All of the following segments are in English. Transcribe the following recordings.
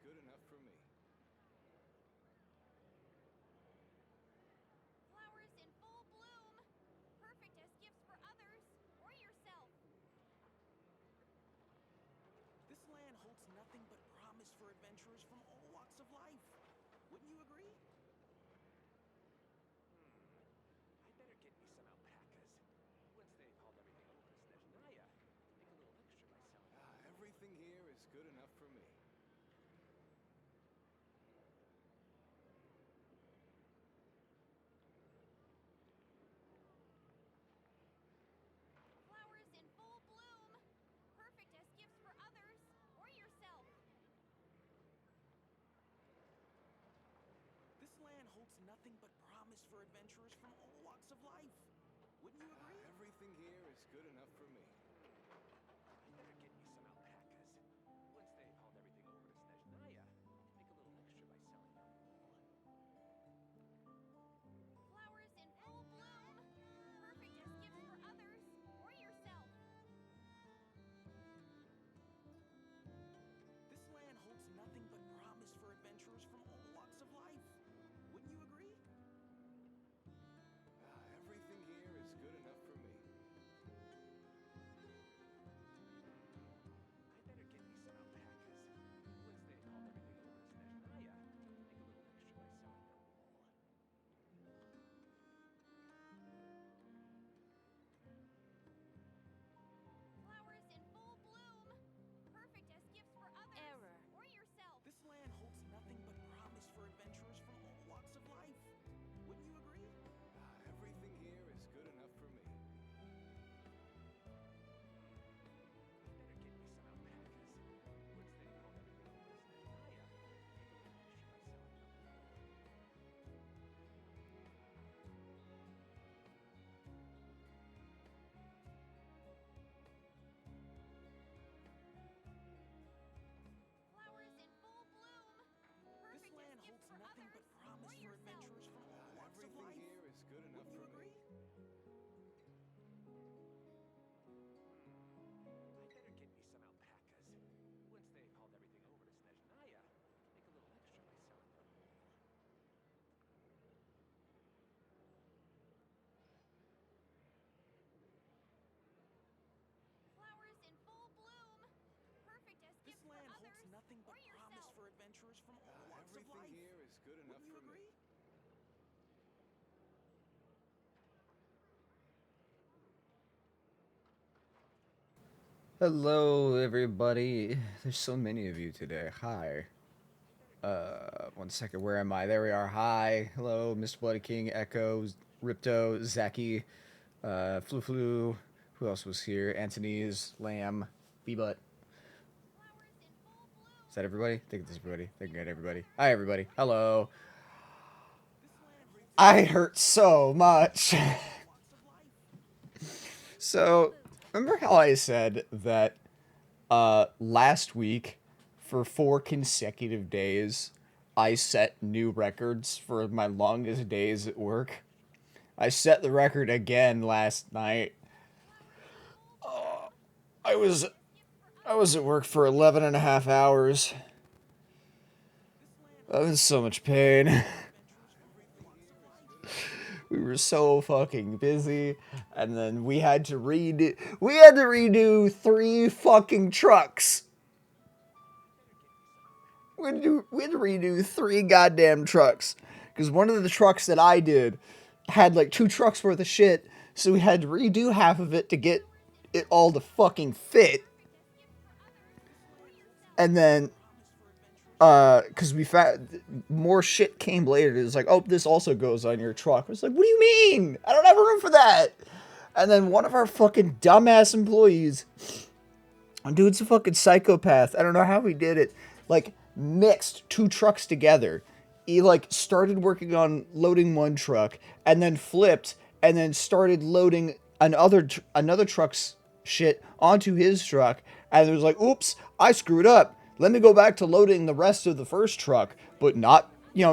good enough for me. Flowers in full bloom. Perfect as gifts for others or yourself. This land holds nothing but promise for adventurers from all walks of life. Wouldn't you agree? I better get me some alpacas. Once they've hauled everything over to Snezhnaya, make a little extra by selling them. Everything here is good enough for me. Flowers in full bloom. Perfect as gifts for others or yourself. This land holds nothing but promise for adventurers from all walks of life. Wouldn't you agree? Everything here is good enough for me. I better get me some alpacas. Once they've hauled everything over to Snezhnaya, make a little extra by selling their wool. Flowers in full bloom. Perfect as gifts for others or yourself. This land holds nothing but promise for adventurers from all walks of life. Wouldn't you agree? Everything here is good enough for me. I better get me some alpacas. Once they've hauled everything over to Snezhnaya, make a little extra by selling their wool. Flowers in full bloom. Perfect as gifts for others or yourself. This land holds nothing but promise for adventurers from all walks of life. Wouldn't you agree? Everything here is good enough for me. I better get me some alpacas. Once they've hauled everything over to Snezhnaya, make a little extra by selling their wool. Flowers in full bloom. This Perfect land as gifts holds for nothing others but promise or for yourself. adventurers from all walks of Everything life. here is good enough Wouldn't you for me. agree? I better get me some alpacas. Once they've hauled everything over to Snezhnaya, make a little extra by selling their wool. Flowers in full bloom. Perfect as This gifts for land others holds nothing but or promise yourself. for adventurers from all walks of Everything life. here is good enough Wouldn't you for me. agree? Hello, everybody. There's so many of you today. Hi. One second. Where am I? There we are. Hi. Hello, Mr. Bloody King, Echo, Ripto, Zaki, Flu Flu. Who else was here? Antony's, Lamb, B-Butt. Flowers in full bloom. Is that everybody? I think it's everybody. I think I got everybody. Hi, everybody. Hello. I hurt so much. So, remember how I said that last week, for 4 consecutive days, I set new records for my longest days at work? I set the record again last night. I was at work for 11 and a half hours. I was in so much pain. We were so fucking busy, and then we had to redo 3 fucking trucks. We had to redo 3 goddamn trucks, because one of the trucks that I did had like 2 trucks worth of shit, so we had to redo half of it to get it all to fucking fit. And then because we found more shit came later. It was like, oh, this also goes on your truck. I was like, what do you mean? I don't have room for that. And then one of our fucking dumbass employees, dude's a fucking psychopath. I don't know how he did it. Like, mixed 2 trucks together. He like started working on loading one truck and then flipped and then started loading another truck's shit onto his truck. And it was like, oops, I screwed up. Let me go back to loading the rest of the first truck, but not,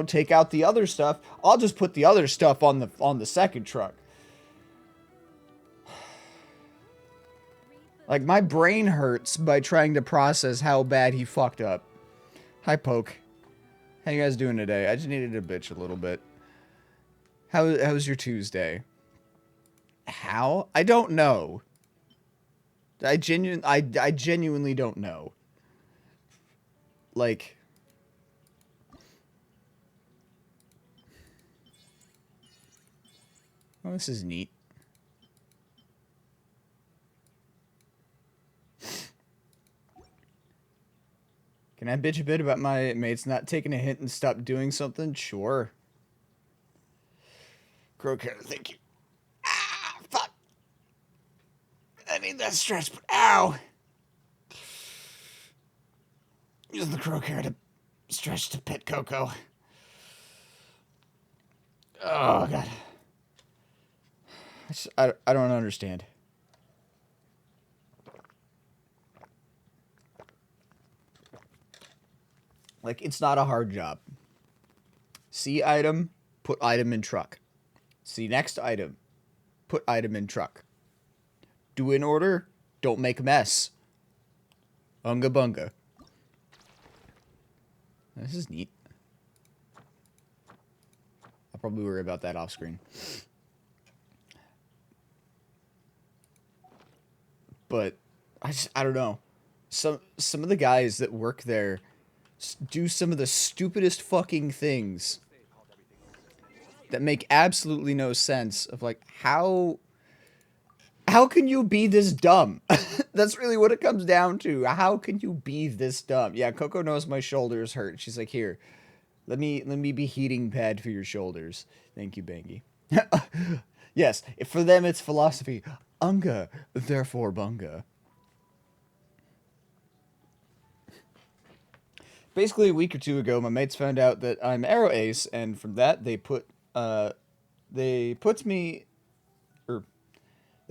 take out the other stuff. I'll just put the other stuff on the second truck. Like, my brain hurts by trying to process how bad he fucked up. Hi, Poke. How you guys doing today? I just needed to bitch a little bit. How's your Tuesday? How? I don't know. I genuinely don't know. Like, oh, this is neat. Can I bitch a bit about my mates not taking a hint and stop doing something? Sure. Croker, thank you. Ah, fuck. I need that stretch, but ow. Use the croker to stretch to pet Coco. Oh, God. I don't understand. Like, it's not a hard job. See item, put item in truck. See next item, put item in truck. Do in order, don't make a mess. Unga bunga. This is neat. I'll probably worry about that off screen. But I don't know. Some of the guys that work there do some of the stupidest fucking things that make absolutely no sense. Of like, how can you be this dumb? That's really what it comes down to. How can you be this dumb? Yeah, Coco knows my shoulders hurt. She's like, here, let me be heating pad for your shoulders. Thank you, Bangy. Yes, for them it's philosophy. Unga, therefore bunga. Basically, a week or two ago, my mates found out that I'm Arrow Ace, and from that, they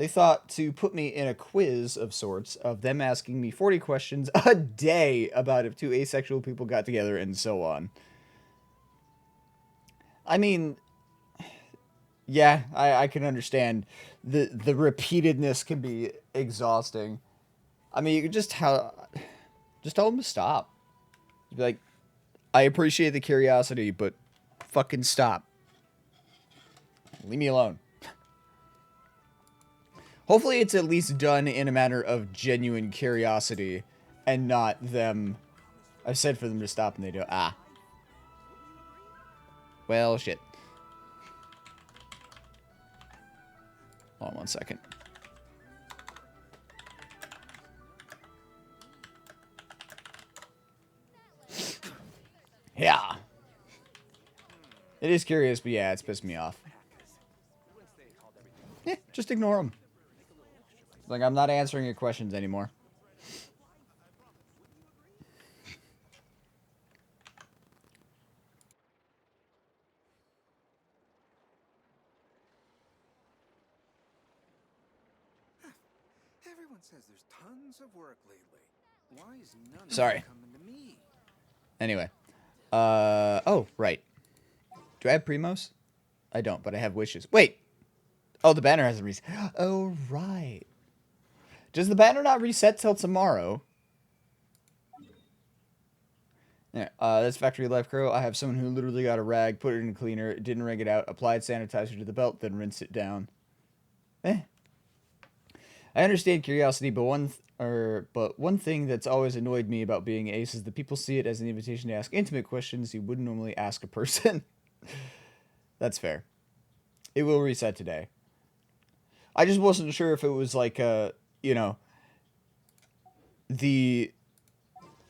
thought to put me in a quiz of sorts of them asking me 40 questions a day about if two asexual people got together and so on. I mean, yeah, I can understand the repeatedness can be exhausting. I mean, you could just tell them to stop. You'd be like, I appreciate the curiosity, but fucking stop. Leave me alone. Hopefully it's at least done in a manner of genuine curiosity and not them. I said for them to stop and they do, ah. Well, shit. Hold on 1 second. Yeah. It is curious, but yeah, it's pissed me off. Yeah, just ignore them. Like, I'm not answering your questions anymore. Everyone says there's tons of work lately. Why is none of Sorry. it coming to me? Anyway. Oh, right. Do I have Primos? I don't, but I have wishes. Wait! Oh, the banner hasn't reset. Oh, right. Does the banner not reset till tomorrow? Yeah, that's Factory Life Crow. I have someone who literally got a rag, put it in a cleaner, didn't wring it out, applied sanitizer to the belt, then rinsed it down. I understand curiosity, but one thing that's always annoyed me about being Ace is that people see it as an invitation to ask intimate questions you wouldn't normally ask a person. That's fair. It will reset today. I just wasn't sure if it was like you know,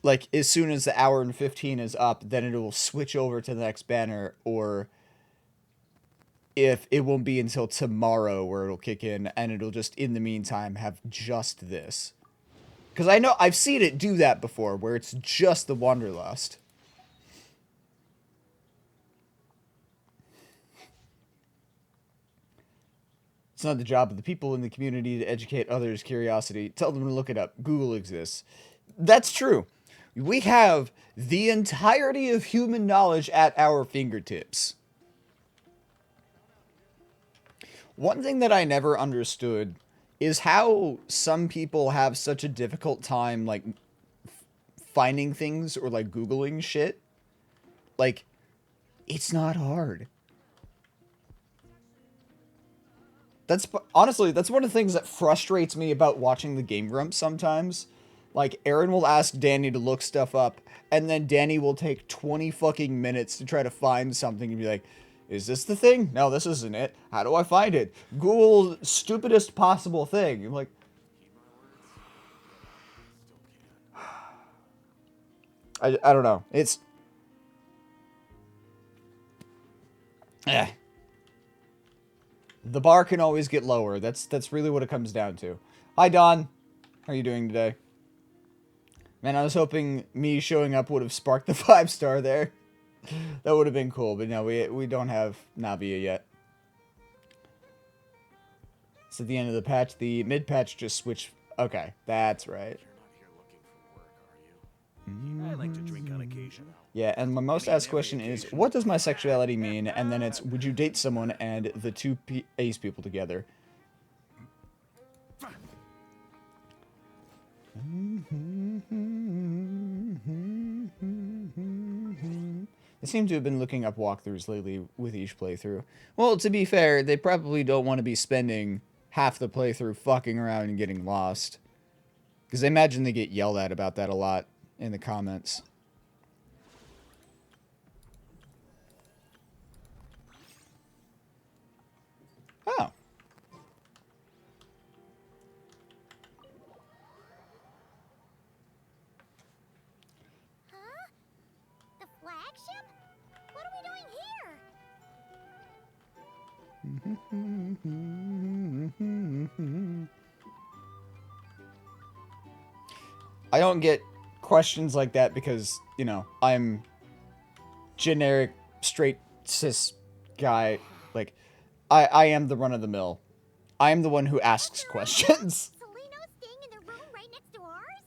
like as soon as the hour and 15 is up, then it will switch over to the next banner, or if it won't be until tomorrow where it'll kick in, and it'll just in the meantime have just this. Because I know I've seen it do that before, where it's just the Wanderlust. It's not the job of the people in the community to educate others' curiosity. Tell them to look it up. Google exists. That's true. We have the entirety of human knowledge at our fingertips. One thing that I never understood is how some people have such a difficult time, like, finding things or like Googling shit, like, it's not hard. Honestly, that's one of the things that frustrates me about watching the Game Grumps sometimes. Like, Aaron will ask Danny to look stuff up, and then Danny will take 20 fucking minutes to try to find something and be like, is this the thing? No, this isn't it. How do I find it? Google stupidest possible thing. I'm like, I don't know. It's... The bar can always get lower. That's really what it comes down to. Hi, Don. How are you doing today? Man, I was hoping me showing up would have sparked the 5-star there. That would have been cool, but no, we don't have Navia yet. It's at the end of the patch. The mid-patch just switched... Okay, that's right. I like to drink on occasion. Yeah, and my most asked question is, what does my sexuality mean? And then it's, would you date someone and the two ace people together? They seem to have been looking up walkthroughs lately with each playthrough. Well, to be fair, they probably don't want to be spending half the playthrough fucking around and getting lost. Because I imagine they get yelled at about that a lot in the comments. Oh. Huh? The flagship? What are we doing here? I don't get questions like that because, you know, I'm generic, straight, cis guy. Like, I am the run-of-the-mill. I am the one who asks questions. Seleno's staying in the room right next to ours?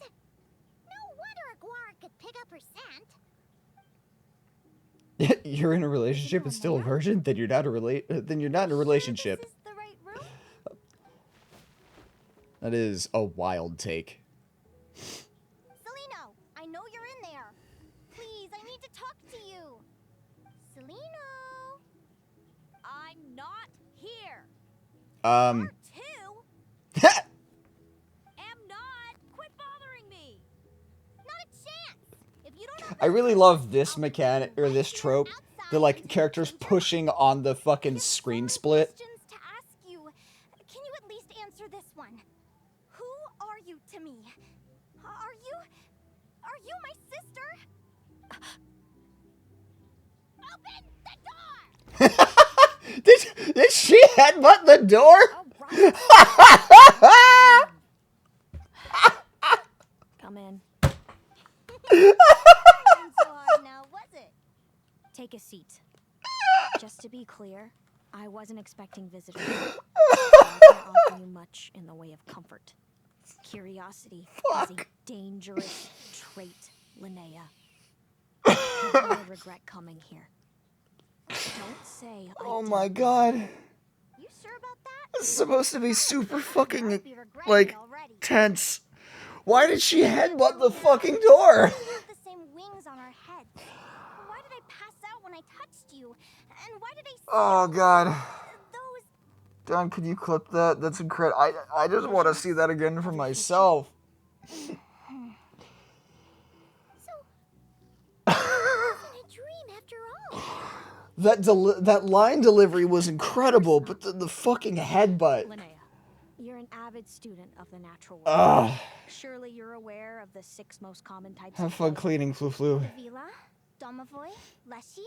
No wonder a Guar could pick up her scent. You're in a relationship and still a virgin? Then you're not then you're not in a relationship. This is the right room? That is a wild take. Seleno, I know you're in there. Please, I need to talk to you. Seleno. I'm not here. Am Two? Am not. Quit bothering me. Not a chance. If you don't I really love this mechanic, or this trope. The, like, characters pushing on the fucking screen split. Questions to ask you. Can you at least answer this one? Who are you to me? Are you my sister? Open the door! Did she headbutt the door? Come in. Wasn't so hard now, was it? Take a seat. Just to be clear, I wasn't expecting visitors. I can't offer you much in the way of comfort. Curiosity is a dangerous trait, Linnea. You're gonna regret coming here. Don't say I Oh didn't my god. You sure about that? It's supposed to be super fucking, I'd be regretting like, it already. tense. Why did she headbutt the fucking door? We have the same wings on our heads. Why did I pass out when I touched you? And why did I see Oh god. those? Don, could you clip that? That's incredible. I just want to see that again for myself. So, it wasn't a dream after all. That line delivery was incredible, but the fucking headbutt. Linnea, you're an avid student of the natural world. Ugh. Surely you're aware of the 6 most common types Have of fun flame. cleaning, Flu. Vila, Domovoy, Leshy,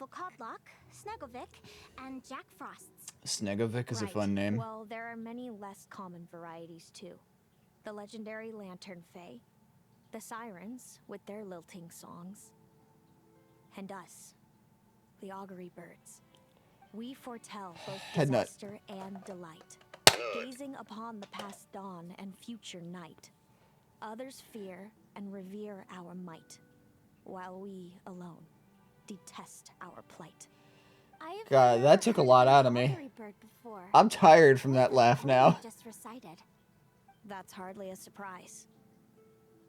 Volkodlok, Snegovic, and Jack Frosts. Snegovic is a Right. fun name. Well, there are many less common varieties too. The legendary Lantern Fae, the Sirens with their lilting songs, and us, the Augury Birds. We foretell both Head nut. disaster and delight, gazing upon the past dawn and future night. Others fear and revere our might, while we alone detest our plight. I have God, never that took a heard lot of out an of me. Augury bird before. I'm tired from What's that laugh poem now. you just recited. That's hardly a surprise.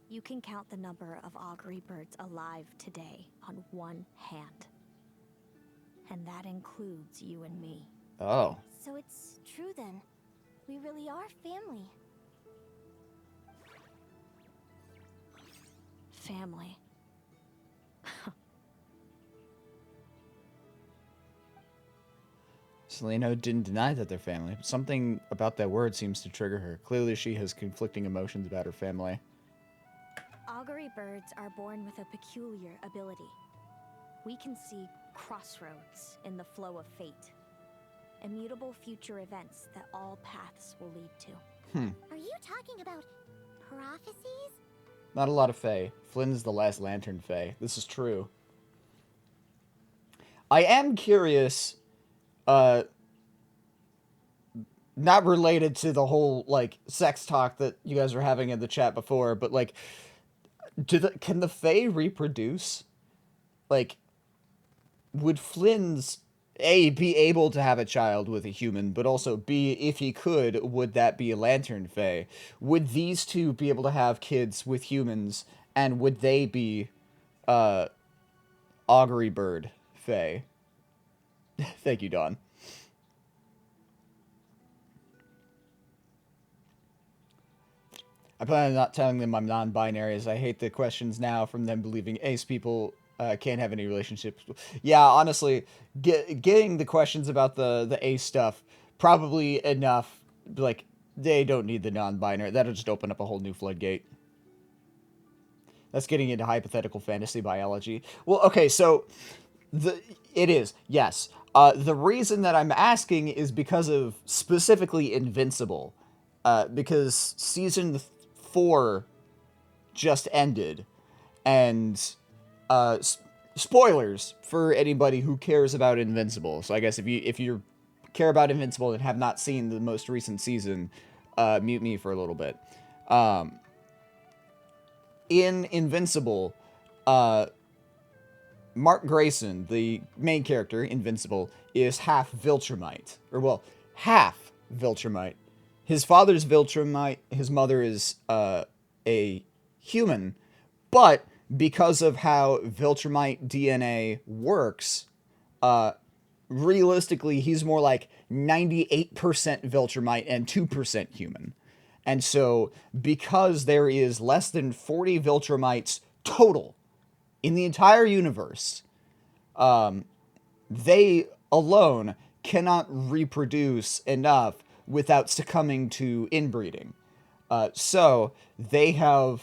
You can count the number of augury birds alive today on one hand. And that includes you and me. Oh. So it's true then. We really are family. Family. Selena didn't deny that they're family, but something about that word seems to trigger her. Clearly she has conflicting emotions about her family. Augury birds are born with a peculiar ability. We can see crossroads in the flow of fate. Immutable future events that all paths will lead to. Are you talking about prophecies? Not a lot of Fae. Flynn's the last Lantern Fae. This is true. I am curious, not related to the whole, like, sex talk that you guys were having in the chat before, but, like, can the Fae reproduce? Like, would Flynn's, A, be able to have a child with a human, but also, B, if he could, would that be a Lantern Fae? Would these two be able to have kids with humans, and would they be, Augury Bird Fae? Thank you, Dawn. I plan on not telling them I'm non-binary, as I hate the questions now from them believing ace people can't have any relationships. Yeah, honestly, getting the questions about the ace stuff, probably enough. Like, they don't need the non-binary. That'll just open up a whole new floodgate. That's getting into hypothetical fantasy biology. Well, okay, so it is, yes. The reason that I'm asking is because of specifically Invincible. Because season 4 just ended, and spoilers for anybody who cares about Invincible. So I guess if you care about Invincible and have not seen the most recent season, mute me for a little bit. In Invincible, Mark Grayson, the main character, Invincible, is half Viltrumite. Or, well, half Viltrumite. His father's Viltrumite, his mother is a human, but because of how Viltrumite DNA works, realistically, he's more like 98% Viltrumite and 2% human. And so, because there is less than 40 Viltrumites total in the entire universe, they alone cannot reproduce enough without succumbing to inbreeding. So the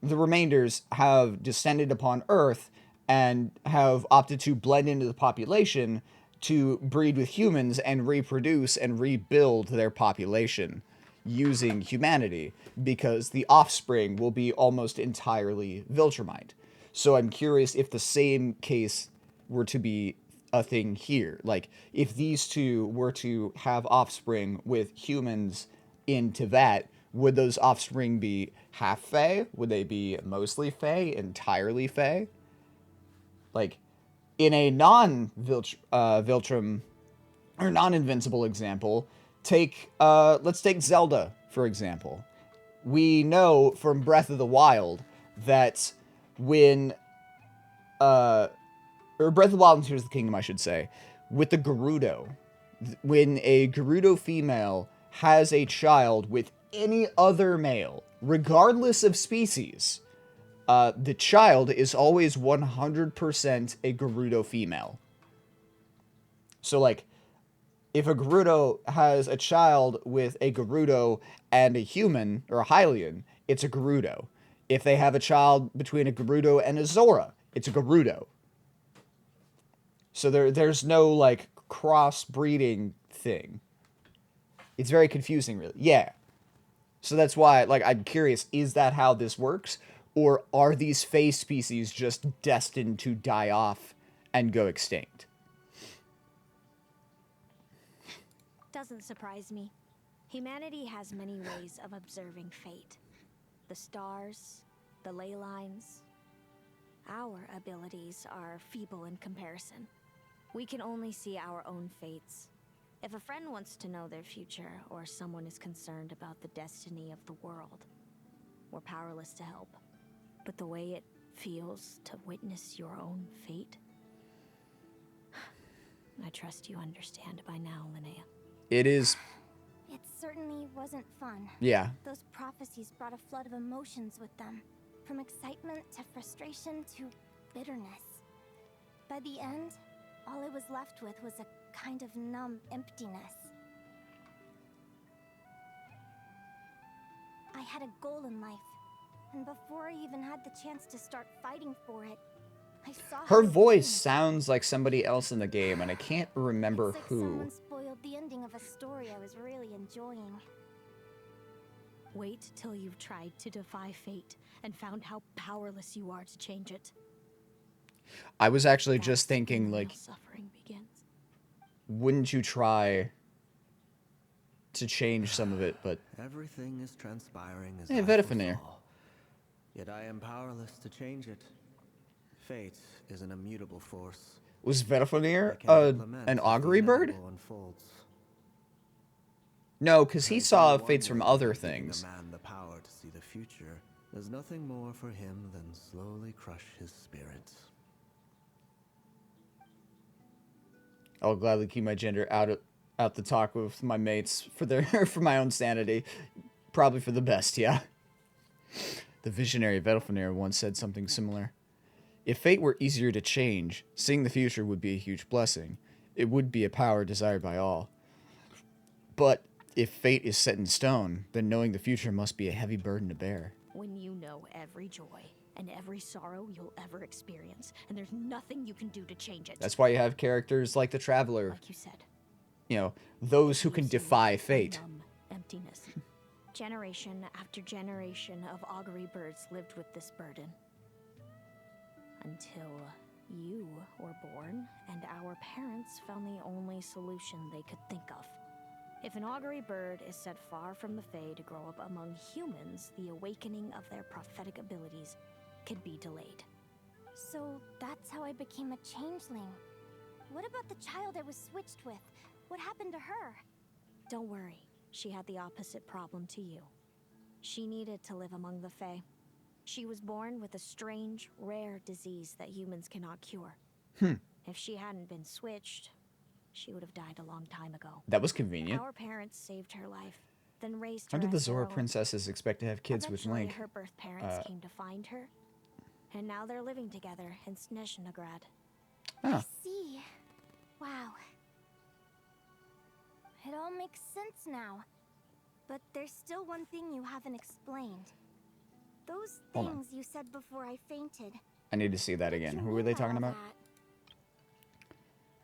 remainders have descended upon Earth and have opted to blend into the population to breed with humans and reproduce and rebuild their population using humanity, because the offspring will be almost entirely Viltrumite. So I'm curious if the same case were to be a thing here. Like, if these two were to have offspring with humans in Teyvat, would those offspring be half Fae? Would they be mostly Fae? Entirely Fae? Like, in a non-Viltrum or non-Invincible example, let's take Zelda, for example. We know from Breath of the Wild that when or Breath of the Wild and Tears of the Kingdom, I should say, with the Gerudo, when a Gerudo female has a child with any other male, regardless of species, the child is always 100% a Gerudo female. So, like, if a Gerudo has a child with a Gerudo and a human, or a Hylian, it's a Gerudo. If they have a child between a Gerudo and a Zora, it's a Gerudo. So there's no, like, cross-breeding thing. It's very confusing, really. Yeah. So that's why, like, I'm curious, is that how this works? Or are these Fae species just destined to die off and go extinct? Doesn't surprise me. Humanity has many ways of observing fate. The stars, the ley lines. Our abilities are feeble in comparison. We can only see our own fates. If a friend wants to know their future, or someone is concerned about the destiny of the world, we're powerless to help. but the way it feels to witness your own fate. I trust you understand by now, Linnea. It is, It certainly wasn't fun. yeah. Those prophecies brought a flood of emotions with them. From excitement to frustration to bitterness. By the end, all I was left with was a kind of numb emptiness. I had a goal in life, and before I even had the chance to start fighting for it, I saw Her how it voice ended. sounds like somebody else in the game, and I can't remember It's like who. someone spoiled the ending of a story I was really enjoying. Wait till you've tried to defy fate and found how powerless you are to change it. I was actually just That's when thinking, the like, real suffering begins. wouldn't you try to change some of it? But Everything is transpiring as Hey, I foresaw. Vedifenir. Yet I am powerless to change it. Fate is an immutable force. was I Vedifenir cannot lament an as the augury bird? inevitable unfolds. No, because he If saw anyone fates from were other giving things. a man the power to see the future, there's nothing more for him than slowly crush his spirit. I'll gladly keep my gender out the talk with my mates for their for my own sanity. Probably for the best, yeah. The visionary Vedifenir once said something similar. If fate were easier to change, seeing the future would be a huge blessing. It would be a power desired by all. But if fate is set in stone, then knowing the future must be a heavy burden to bear. When you know every joy and every sorrow you'll ever experience, and there's nothing you can do to change it. That's why you have characters like the Traveler, Like you said, you know, those who can leaves you defy with a fate. numb emptiness. Generation after generation of augury birds lived with this burden. Until you were born, and our parents found the only solution they could think of. If an augury bird is set far from the Fae to grow up among humans, the awakening of their prophetic abilities could be delayed. So that's how I became a changeling. What about the child I was switched with? What happened to her? Don't worry, she had the opposite problem to you. She needed to live among the Fae. She was born with a strange, rare disease that humans cannot cure. If she hadn't been switched, she would have died a long time ago. That was convenient. Our parents saved her life, then raised How her did the as their Zora own. princesses expect to have kids with Eventually, Link? her birth parents came to find her, and now they're living together in Snezhnograd. Oh, See. Wow. It all makes sense now. But there's still one thing you haven't explained. Those Hold on. things you said before I fainted. I need to see that What again. do you Who were they mean by talking all about? that?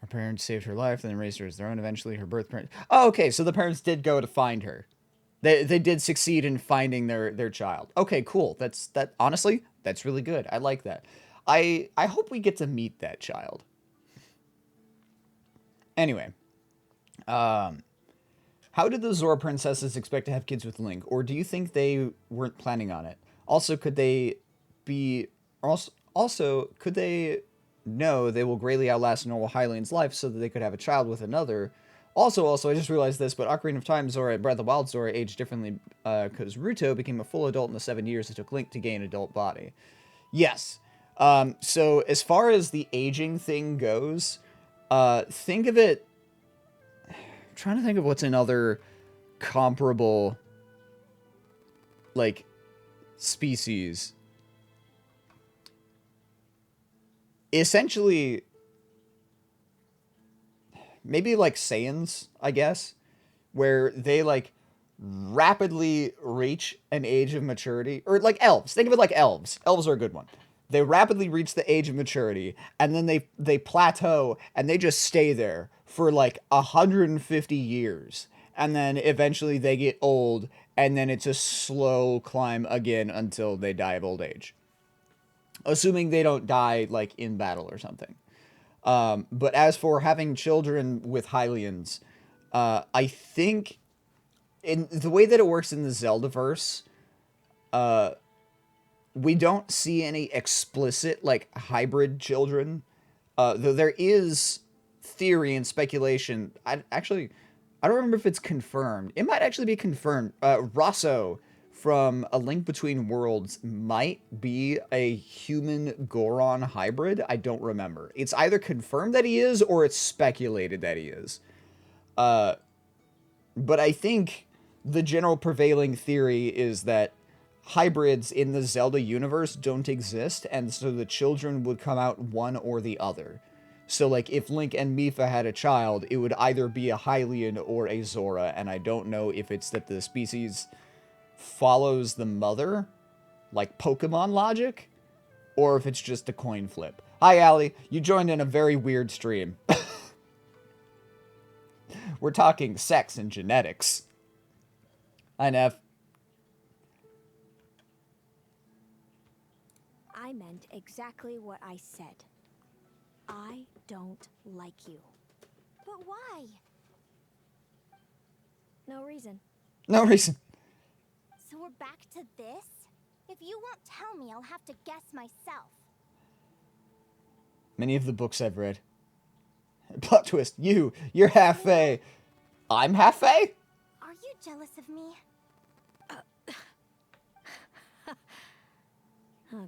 Her parents saved her life, then raised her as their own. Eventually, her birth parents. Oh, okay. So the parents did go to find her. They did succeed in finding their child. Okay, cool. That. Honestly, that's really good. I like that. I hope we get to meet that child. Anyway, how did the Zora princesses expect to have kids with Link, or do you think they weren't planning on it? Also, could they be also could they know they will greatly outlast a normal Hylian's life so that they could have a child with another? Also, I just realized this, but Ocarina of Time Zora and Breath of the Wild Zora aged differently because Ruto became a full adult in the 7 years it took Link to gain adult body. Yes. So as far as the aging thing goes, think of it. I'm trying to think of what's another comparable, like, species. Essentially, maybe like Saiyans, I guess, where they like rapidly reach an age of maturity, or like elves. Think of it like elves. Elves are a good one. They rapidly reach the age of maturity, and then they plateau, and they just stay there for like 150 years, and then eventually they get old, and then it's a slow climb again until they die of old age. Assuming they don't die like in battle or something. But as for having children with Hylians, I think in the way that it works in the Zeldaverse, we don't see any explicit like hybrid children. Though there is theory and speculation. I don't remember if it's confirmed. It might actually be confirmed. Rosso from A Link Between Worlds might be a human Goron hybrid. I don't remember. It's either confirmed that he is or it's speculated that he is. But I think the general prevailing theory is that hybrids in the Zelda universe don't exist, and so the children would come out one or the other. So, like, if Link and Mipha had a child, it would either be a Hylian or a Zora, and I don't know if it's that the species follows the mother, like Pokemon logic, or if it's just a coin flip. Hi, Allie. You joined in a very weird stream. We're talking sex and genetics. Hi, Nev. I meant exactly what I said. I don't like you. But why? No reason. No reason. So we're back to this? If you won't tell me, I'll have to guess myself. Many of the books I've read. Plot twist. You're half Fae. I'm half Fae? Are you jealous of me?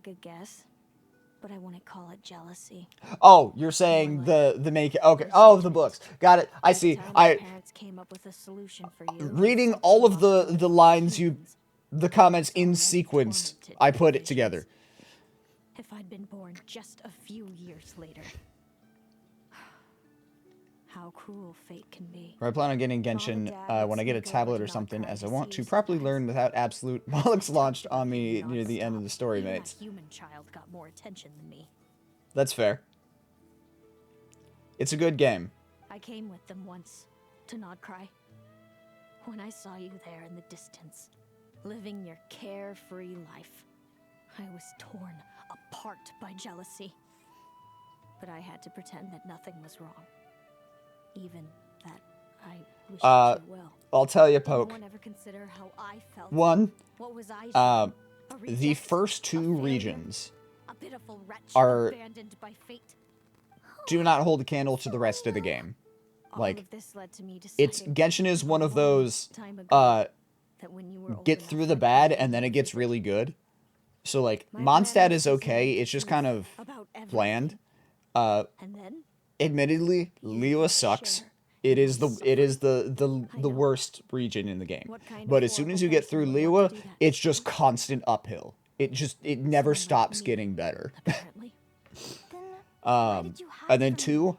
Good guess. But I wouldn't call it jealousy. Oh, you're saying the make. Okay. Oh, the books. Got it. I see. My parents came up with a solution for you. Reading all of the lines the comments in sequence, I put it together. If I'd been born just a few years later. How cruel fate can be. I plan on getting Genshin when I get a tablet or something, as I want to properly learn without absolute bollocks launched on me near the end of the story, Even mates. that human child got more attention than me. That's fair. It's a good game. I came with them once to Nodcry. When I saw you there in the distance, living your carefree life, I was torn apart by jealousy. But I had to pretend that nothing was wrong. Even that I wish you well. I'll tell you, Did Poke. no one ever consider how I felt? One, What was I? the first two regions a pitiful wretch are abandoned by fate. do not hold a candle to the rest of the game. All Like, of this led to me it's deciding Genshin is one of a long those time ago that when you were old get enough through the for bad me and then it gets to really good. So like My plan Mondstadt was is okay, designed it's just to kind of about bland. everything. And then Admittedly, Liyue sucks. It is the worst region in the game. What kind of But as soon as you horrible get through person would want Liyue, to do that? it's just constant uphill. It never Someone like stops me, getting better. apparently. Then why did you hide And then from me?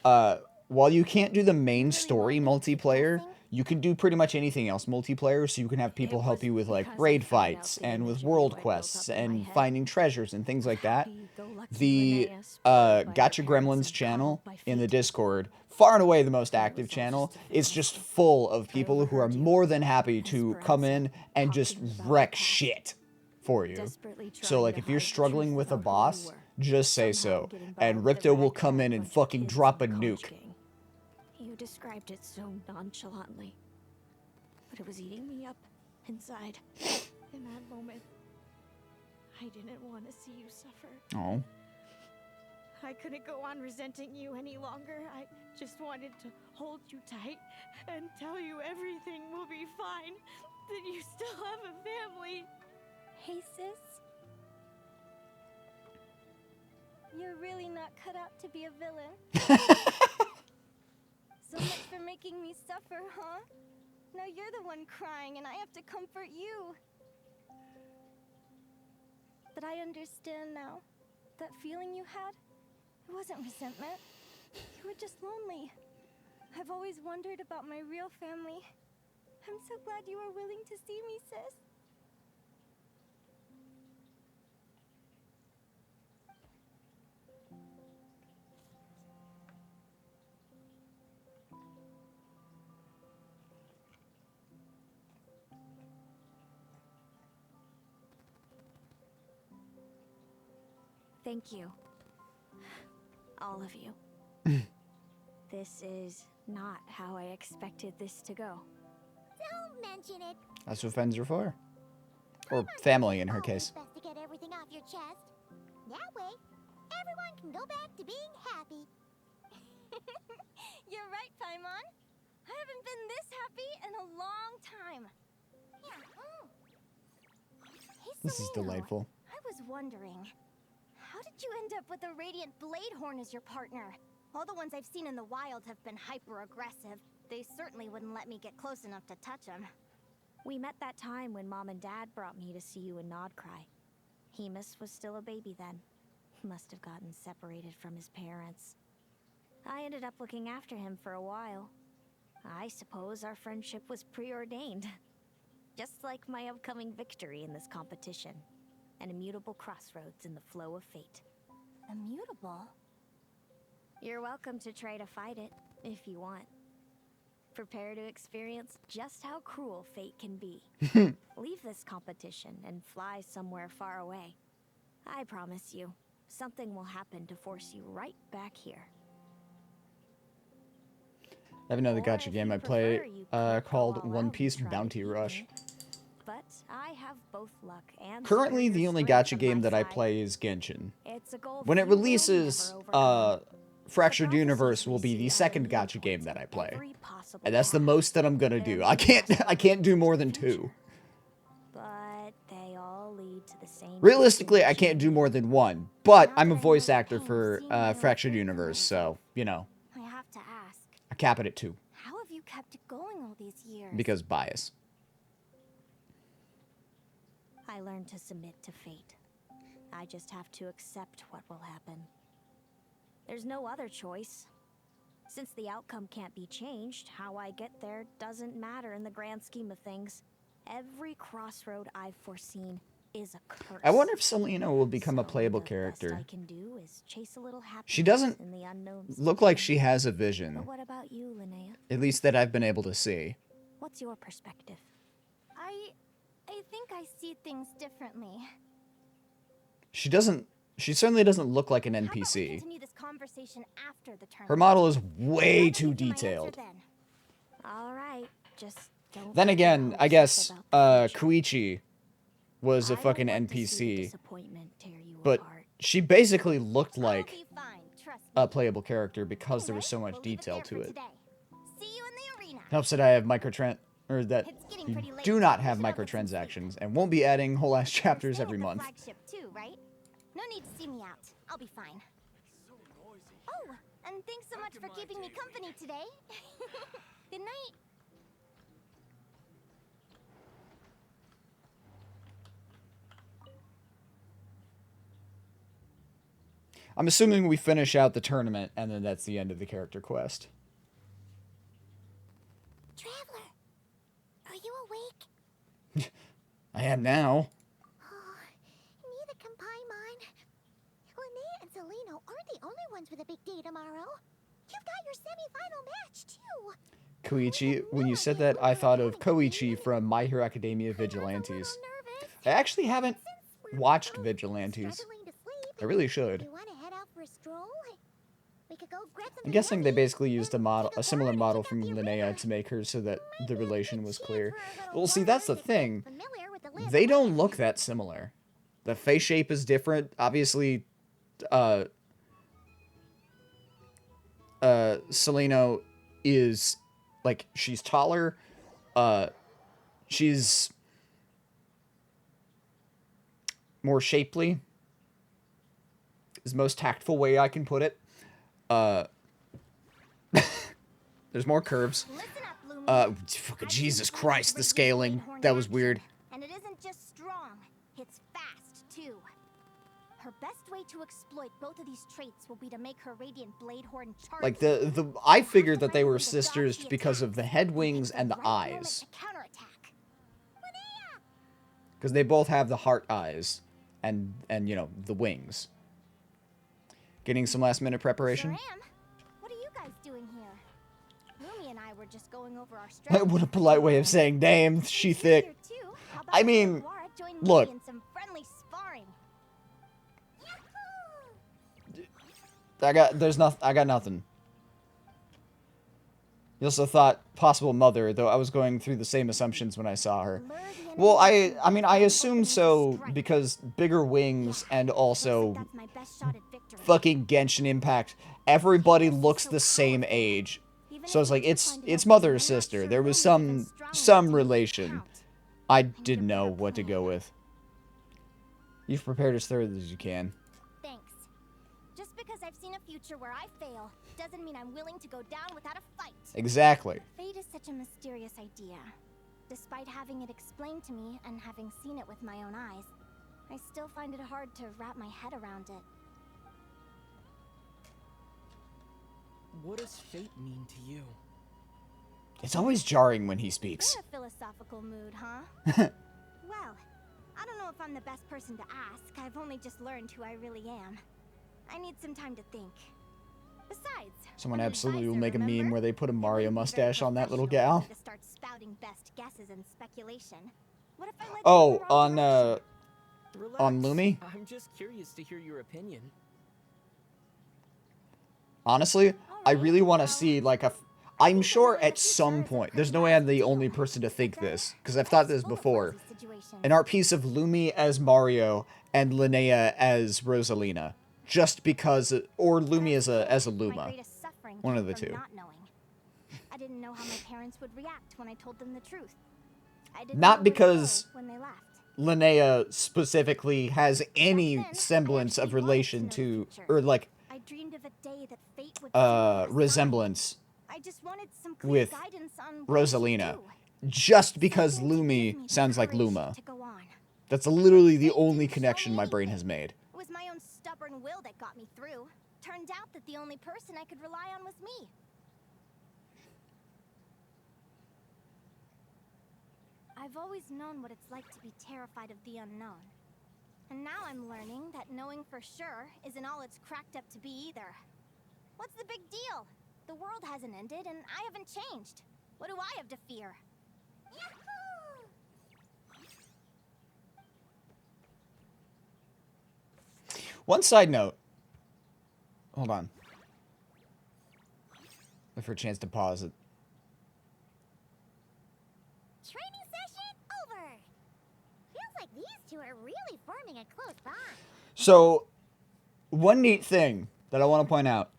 2, while you can't do the main story wanted to keep multiplayer, guessing? you can do pretty much anything else multiplayer, so you can have people help you with like because I raid found out fights the and with image of world you I built quests up in my and head. finding treasures and things like that. Happy-go-lucky The Linnea, spoiled by Gotcha her parents Gremlins and channel coddled by in the fate. Discord, far and away the most active was all channel, just a is fantasy. just full of I people who are overheard you, more than happy to come Esperanza, in and just talking about wreck the past. shit for you. Desperately So trying like to if you're hide the struggling truth with a about who you boss, were. just say Somehow so, getting by and with the Ripto will ragtag come in and bunch of fucking kids drop a in the nuke. college gang. You described it so nonchalantly, but it was eating me up inside. In that moment, I didn't want to see you suffer. Oh. I couldn't go on resenting you any longer. I just wanted to hold you tight and tell you everything will be fine. That you still have a family. Hey, sis. You're really not cut out to be a villain. So much for making me suffer, huh? Now you're the one crying and I have to comfort you. But I understand now. That feeling you had, it wasn't resentment. You were just lonely. I've always wondered about my real family. I'm so glad you are willing to see me, sis. Thank you. All of you. This is not how I expected this to go. Don't mention it. That's what friends are for. Or family in her Always case. best to get everything off your chest. That way, everyone can go back to being happy. You're right, Paimon. I haven't been this happy in a long time. Yeah. This is Seleno, delightful. I was wondering, how did you end up with a Radiant Bladehorn as your partner? All the ones I've seen in the wild have been hyper-aggressive. They certainly wouldn't let me get close enough to touch them. We met that time when Mom and Dad brought me to see you in Nodcry. Hemus was still a baby then. He must have gotten separated from his parents. I ended up looking after him for a while. I suppose our friendship was preordained. Just like my upcoming victory in this competition. An immutable crossroads in the flow of fate. Immutable? You're welcome to try to fight it, if you want. Prepare to experience just how cruel fate can be. Leave this competition and fly somewhere far away. I promise you, something will happen to force you right back here. I have another Or gacha if game you I play prefer, you could called go all One out Piece and try to Bounty beat Rush. me. But I have both luck and Currently, superior the only strength gacha on game my that I side. play is Genshin. It's a goal When it few will releases, never overcome. Fractured The Universe prophecies will be we the see second are gacha game that I play. every possible And that's the path. most that I'm gonna There do. may I be can't lots of I can't do options more to than the 2. future, but they all lead to the same Realistically, I can't do destination. more than 1. But Now I'm a that I know voice the actor pain of for seeing my Fractured life Universe, so, you know, I have to ask, I cap it at 2. how have you kept it going all these years? Because bias. I learned to submit to fate. I just have to accept what will happen. There's no other choice. Since the outcome can't be changed, how I get there doesn't matter in the grand scheme of things. Every crossroad I've foreseen is a curse. I wonder if Selena will become a So playable the best character. I can do is chase a little She happiness doesn't in the unknowns. look like she has a vision. But what about you, Linnea? At least that I've been able to see. What's your perspective? I think I see things differently. She certainly doesn't look like an How about we NPC. continue this conversation after the tournament? Her model is How way about I too give you my answer detailed. then? All right, just don't. Then get again, your I hopes guess up about the future. Koichi was a I don't fucking want to see the NPC, disappointment tear you but apart. she basically looked I'll like be fine, trust me. a playable character because there was so Anyway, much we'll leave detail there to for it. today. See you in the arena. Helps that I have or that It's getting you pretty late. do not We have should all get some sleep. microtransactions and won't be adding whole ass You're chapters staying every at the month. flagship too, right? No need to see me out. I'll be fine. So noisy. Oh, and thanks so much Back for in my keeping me day. company today. Good night. I'm assuming we finish out the tournament and then that's the end of the character quest. Traveler, are you awake? I am now. Oh, neither can Paimon. Linnea and Seleno aren't the only ones with a big day tomorrow. You've got your semi-final match, too. Koichi, when you said that, I thought of Koichi from My Hero Academia Vigilantes. I actually haven't watched Vigilantes. I really should. You want to head out for a stroll? We could go grab some I'm guessing they candy, basically used a then take similar boat model and check from out the Linnea river. to make her so that Might the be a relation good was chance clear. for a little Well, see, that's the water to get thing. familiar with the lay of They the don't land. look that similar. The face shape is different. Obviously, Seleno is, like, she's taller. She's more shapely. Is the most tactful way I can put it. There's more curves. Listen up, Lumi. Fucking I've Jesus seen Christ, the Radiant scaling. Bladehorn That in was action, weird. And it isn't just strong, it's fast, too. Her best way to exploit both of these traits will be to make her Radiant Bladehorn charge. Like, I figured that they were sisters because of the head wings and the eyes. Counterattack. Because they both have the heart eyes. And, you know, the wings. Getting some last minute preparation. Sure am. What are you guys doing here? Lumi and I were just going over our strategy. What a polite way of saying, damn, she Since you're thick. here too, how about I you mean, and Laura join me look. in some friendly sparring? I got nothing. You also thought possible mother, though I was going through the same assumptions when I saw her. Lure the enemy Well, in I mean, I and assume open into so strike. because bigger wings and Looks also like that's my best shot at victory. fucking Genshin Impact. Everybody looks the same age. So it's like, it's mother or sister. There was some relation. I didn't know what to go with. You've prepared as thoroughly as you can. Thanks. Just because I've seen a future where I fail doesn't mean I'm willing to go down without a fight. Exactly. Fate is such a mysterious idea. Despite having it explained to me and having seen it with my own eyes, I still find it hard to wrap my head around it. What does fate mean to you? It's always jarring when he speaks. In a philosophical mood, huh? Well, I don't know if I'm the best person to ask. I've only just learned who I really am. I need some time to think. Besides, Someone I'm an absolutely will advisor, make a meme remember? where they put a It Mario wouldn't be very mustache on that little professional gal. of me to start spouting best guesses and speculation. What if I led you in Oh, the wrong direction? Relax. on Lumi? I'm just curious to hear your opinion. Honestly, I really want to well, see, like, I'm sure at some point, there's no way I'm the only person to think this, because I've thought this before. An art piece of Lumi as Mario and Linnea as Rosalina. Just because, or Lumi as a Luma. One of the two. I didn't know how my parents would react when I told them the truth. I didn't Not know where to because go when they left. Linnea specifically has any Back then, I semblance of actually wanted relation to know the to, future. or like, I dreamed of a day that fate would send me a resemblance sign. I just wanted some clear with guidance on what I should Rosalina. do. Just because Something to give me Lumi the sounds like courage Luma. to go on. That's literally the Fate only didn't show connection me my brain anything. has made. It was my own stubborn will that got me through. Turned out that the only person I could rely on was me. I've always known what it's like to be terrified of the unknown. And now I'm learning that knowing for sure isn't all it's cracked up to be either. What's the big deal? The world hasn't ended and I haven't changed. What do I have to fear? One side note. Hold on. Wait for a chance to pause it. Training session over. Feels like these two are really forming a close bond. So, one neat thing that I want to point out.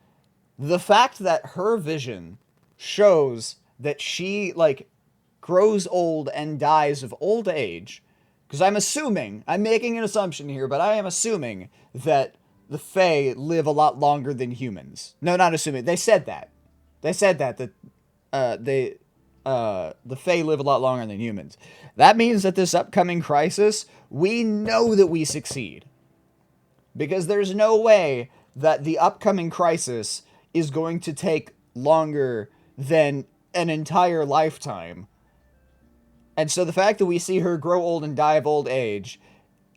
The fact that her vision shows that she, like, grows old and dies of old age. Because I'm making an assumption here, but I am assuming that the Fae live a lot longer than humans. No, not assuming. They said that. They said that the Fae live a lot longer than humans. That means that this upcoming crisis, we know that we succeed. Because there's no way that the upcoming crisis is going to take longer than an entire lifetime. And so the fact that we see her grow old and die of old age,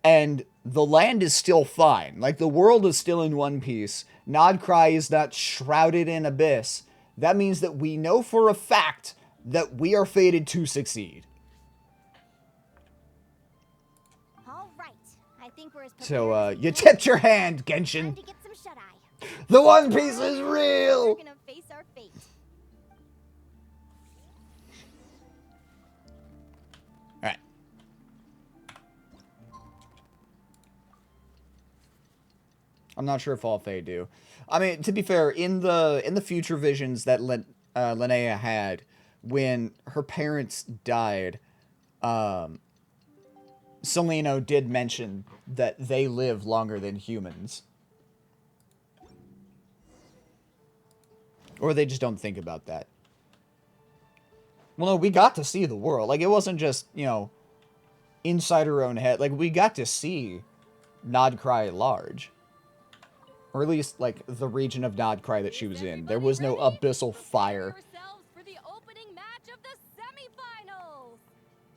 and the land is still fine, like the world is still in one piece, Nodcry is not shrouded in abyss, that means that we know for a fact that we are fated to succeed. All right. I think we're as So, prepared as we you can. tipped your hand, Time Genshin. to get some shut-eye. The One Piece is We're real! gonna face our fate. Alright. I'm not sure if all Fae do. I mean, to be fair, in the future visions that Linnea had when her parents died, Celino did mention that they live longer than humans. Or they just don't think about that. Well, no, we got to see the world. Like, it wasn't just, you know, inside her own head. Like, we got to see Nodcry at large. Or at least, like, the region of Nodcry that she was in. There was no abyssal fire. Yourselves for the opening match of the semifinals.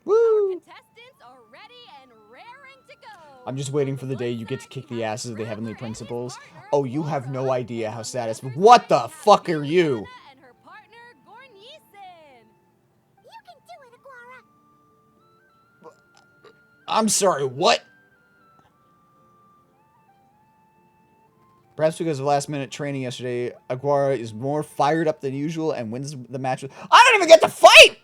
Woo! Contestants are ready and raring to go. I'm just waiting for the day you get to kick the asses of the Heavenly Principals. Oh, you have no idea how satisfying. What the fuck are you? And her partner, Gornyesin. You can do it, Aguara. I'm sorry, what? Perhaps because of last-minute training yesterday, Aguara is more fired up than usual and wins the match. I don't even get to fight!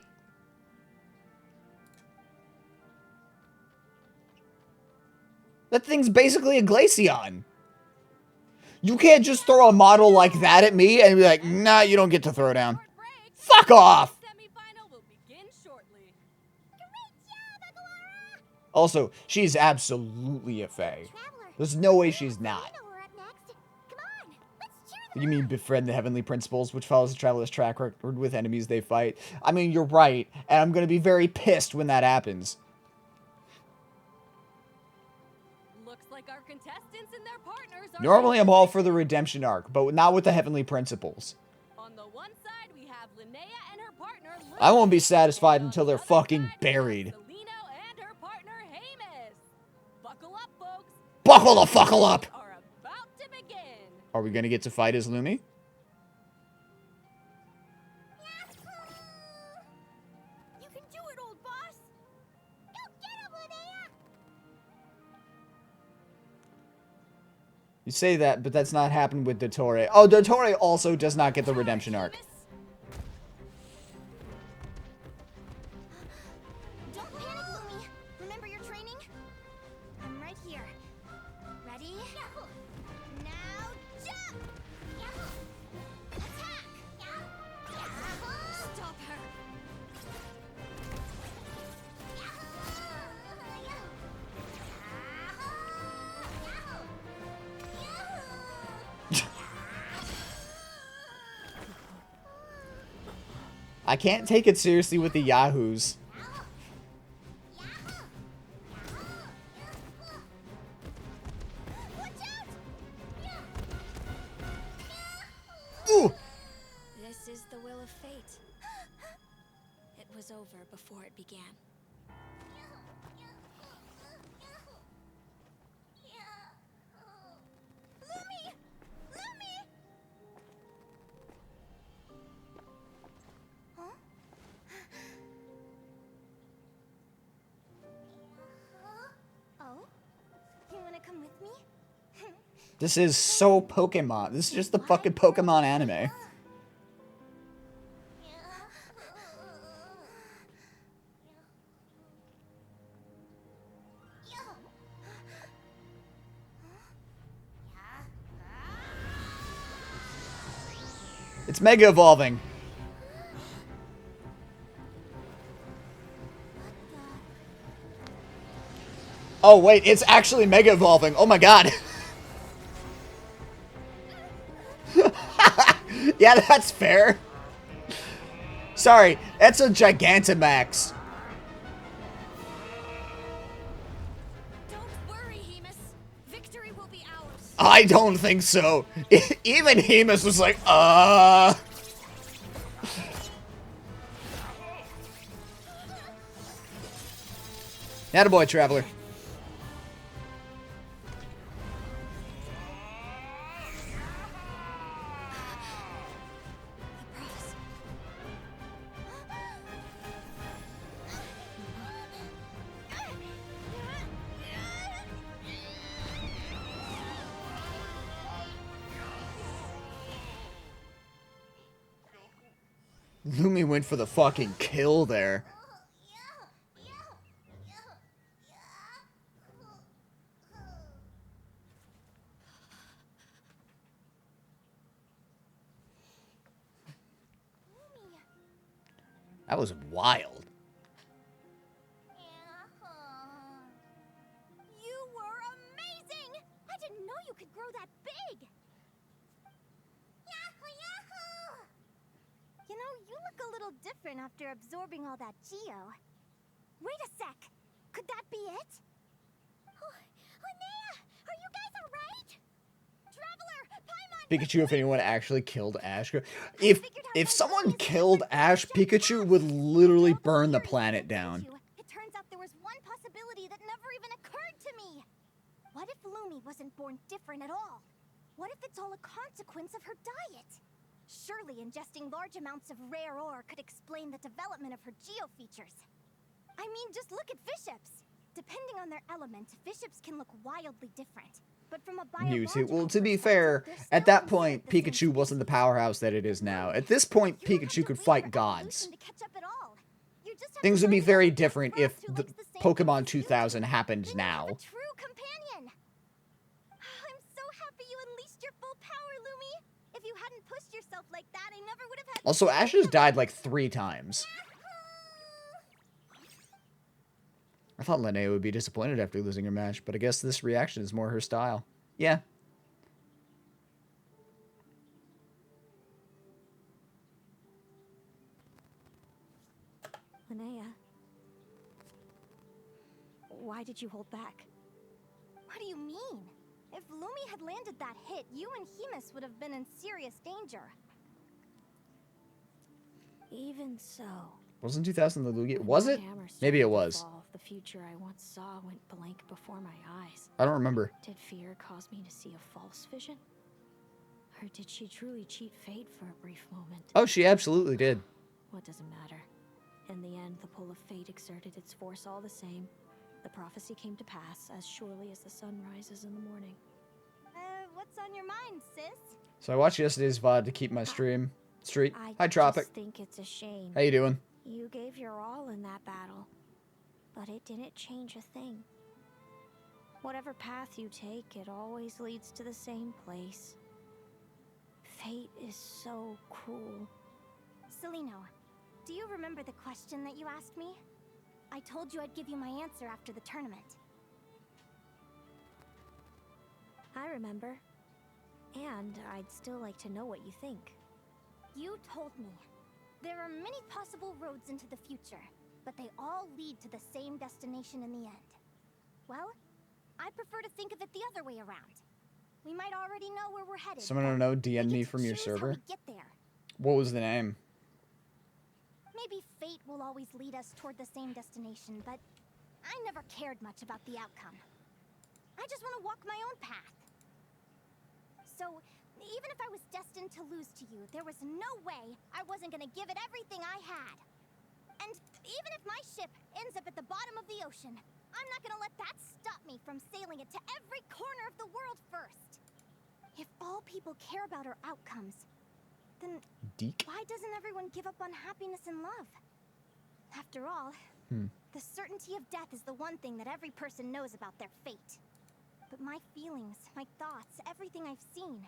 That thing's basically a Glaceon. You can't just throw a model like that at me and be like, nah, you don't get to throw down. Short break. Fuck off! Semifinal will begin shortly. Great job, Aguara. Also, she's absolutely a Fae. Traveler, There's no way she's not. Selena were up next. Come on, let's cheer them You mean befriend the heavenly principles, which follows the traveler's track record with enemies they fight? I mean, you're right, and I'm gonna be very pissed when that happens. Looks like our contestants and their partners are Normally, I'm all for the redemption arc, but not with the heavenly principles. On the one side, we have Linnea and her partner. I won't be Lily. satisfied And on until the they're other fucking side, we have buried. Selino and her partner Hamus. Buckle up, folks. Buckle the fuckle up! Are about to begin. Are we gonna get to fight as Lumi? You can do it, old boss. Go get him, Linnea. You say that, but that's not happened with Dottore. Oh, Dottore also does not get the redemption arc. Don't panic, Lumi. Remember your training? I'm right here. Ready? Now jump! Attack! Stop her! I can't take it seriously with the Yahoos. Ooh! This is the will of fate. It was over before it began. Lumi! Lumi! Huh? Oh? You wanna come with me? This is so Pokemon. This is just the fucking Pokemon anime. It's Mega Evolving. Oh wait, it's actually Mega Evolving. Oh my god. Yeah, that's fair. Sorry, that's a Gigantamax. Don't worry, Hemus. Victory will be ours. I don't think so. Even Hemus was like, Attaboy, Traveler. Lumi went for the fucking kill there. That was wild. You were amazing! I didn't know you could grow that big! Yahoo, yahoo! You know, you look a little different after absorbing all that Geo. Wait a sec. Could that be it? Oh, Linnea, are you guys alright? Traveler, Paimon! Pikachu, if anyone actually killed Ash. If someone killed Ash, Pikachu would literally burn the planet down. It turns out there was one possibility that never even occurred to me. What if Lumi wasn't born different at all? What if it's all a consequence of her diet? Surely ingesting large amounts of rare ore could explain the development of her geo features. I mean, just look at Viships. Depending on their element, Viships can look wildly different. But from a Well, to be fair, at that point, Pikachu wasn't the powerhouse that it is now. At this point, Pikachu could fight gods. Things would be very different if the Pokemon 2000 happened now. I'm so happy you unleashed your full power, Lumi. If you hadn't pushed yourself like that, I never would have had. Also, Ash has died like 3 times. I thought Linnea would be disappointed after losing her match, but I guess this reaction is more her style. Yeah. Linnea, why did you hold back? What do you mean? If Lumi had landed that hit, you and Hemus would have been in serious danger. Even so. Wasn't 2000 the Lugia? when Was that it? hammer Maybe it started to was. fall, the future I once saw went blank before my eyes. I don't remember. Did fear cause me to see a false vision? Or did she truly cheat fate for a brief moment? Oh, she absolutely did. What does it matter? In the end, the pull of fate exerted its force all the same. The prophecy came to pass as surely as the sun rises in the morning. What's on your mind, sis? So I watched yesterday's VOD to keep my stream straight. Hi, Tropic. Just think it's a shame. How you doing? You gave your all in that battle, but it didn't change a thing. Whatever path you take, it always leads to the same place. Fate is so cruel. Celino, do you remember the question that you asked me? I told you I'd give you my answer after the tournament. I remember. And I'd still like to know what you think. You told me. There are many possible roads into the future, but they all lead to the same destination in the end. Well, I prefer to think of it the other way around. We might already know where we're headed. Someone I don't know DM'd we me get to from your choose how server. we get there. What was the name? Maybe fate will always lead us toward the same destination, but I never cared much about the outcome. I just want to walk my own path. So, even if I was destined to lose to you, there was no way I wasn't gonna give it everything I had. And even if my ship ends up at the bottom of the ocean, I'm not gonna let that stop me from sailing it to every corner of the world first. If all people care about are outcomes, then Deke? why doesn't everyone give up on happiness and love? After all, the certainty of death is the one thing that every person knows about their fate. But my feelings, my thoughts, everything I've seen,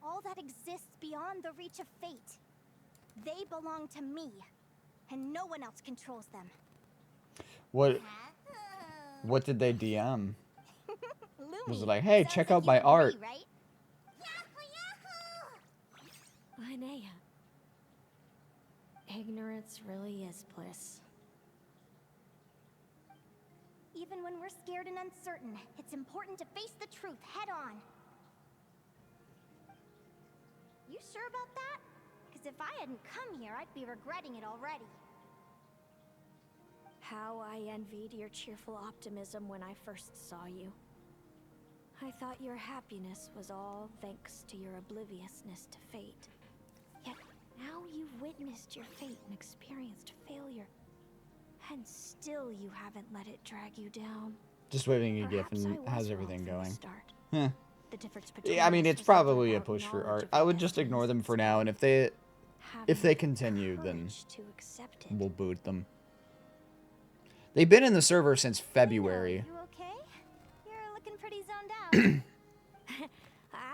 all that exists beyond the reach of fate, they belong to me, and no one else controls them. What did they DM? Lumi, Was it like, hey, sounds check like out you my agree, art? right? Linnea. Ignorance really is bliss. Even when we're scared and uncertain, it's important to face the truth head on. You sure about that? Because if I hadn't come here, I'd be regretting it already. How I envied your cheerful optimism when I first saw you. I thought your happiness was all thanks to your obliviousness to fate. Yet now you've witnessed your fate and experienced failure. And still you haven't let it drag you down. Just waiting a GIF Perhaps I and was how's wrong everything from the going? start. Huh. The difference between Yeah, I mean, us it's was never probably a about push for knowledge art. of I our would just ignore them destinies, for now, and if they having continue, then courage to accept it. we'll boot them. They've been in the server since February. You okay? You're looking pretty zoned out.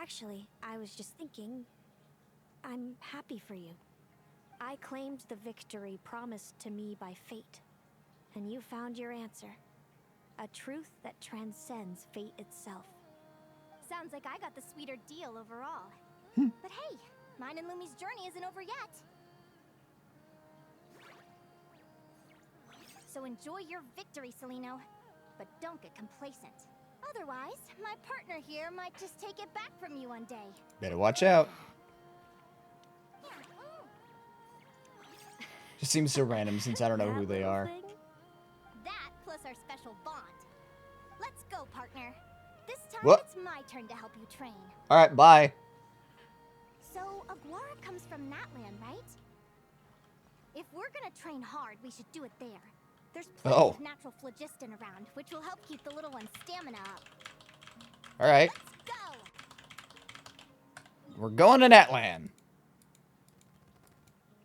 Actually, I was just thinking, I'm happy for you. I claimed the victory promised to me by fate, and you found your answer. A truth that transcends fate itself. Sounds like I got the sweeter deal overall. But hey, mine and Lumi's journey isn't over yet. So enjoy your victory, Celino. But don't get complacent. Otherwise, my partner here might just take it back from you one day. Better watch out. Just seems so random since I don't know who they are. That plus our special bond. Let's go, partner. This time What? it's my turn to help you train. Alright, bye. So, Aguara comes from Natland, right? If we're gonna train hard, we should do it there. There's plenty Oh. of natural phlogiston around, which will help keep the little one's stamina up. Alright. Let's go! We're going to Natland.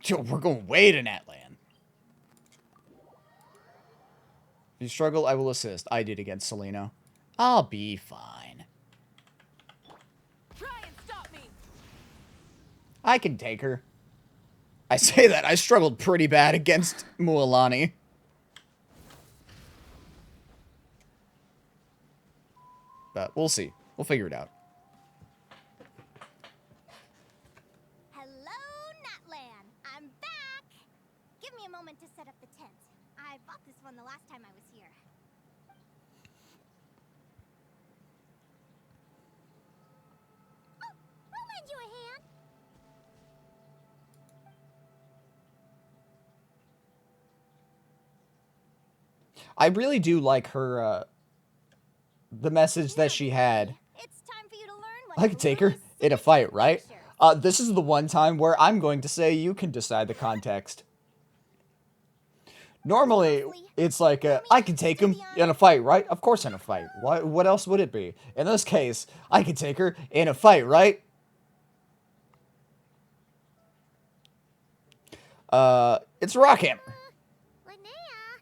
Yo, we're going way to Natland. If you struggle, I will assist. I did against Celino. I'll be fine. Try and stop me. I can take her. I say that. I struggled pretty bad against Mualani. But we'll see. We'll figure it out. Hello, Natlan. I'm back. Give me a moment to set up the tent. I bought this one the last time I was here. Oh, I'll lend you a hand. I really do like her, the message that she had. It's time for you to learn what I could take her in a fight, right? This is the one time where I'm going to say you can decide the context. Normally, it's like, I can take him in a fight, right? Of course in a fight. What else would it be? In this case, I can take her in a fight, right? It's Rockhammer. Linnea,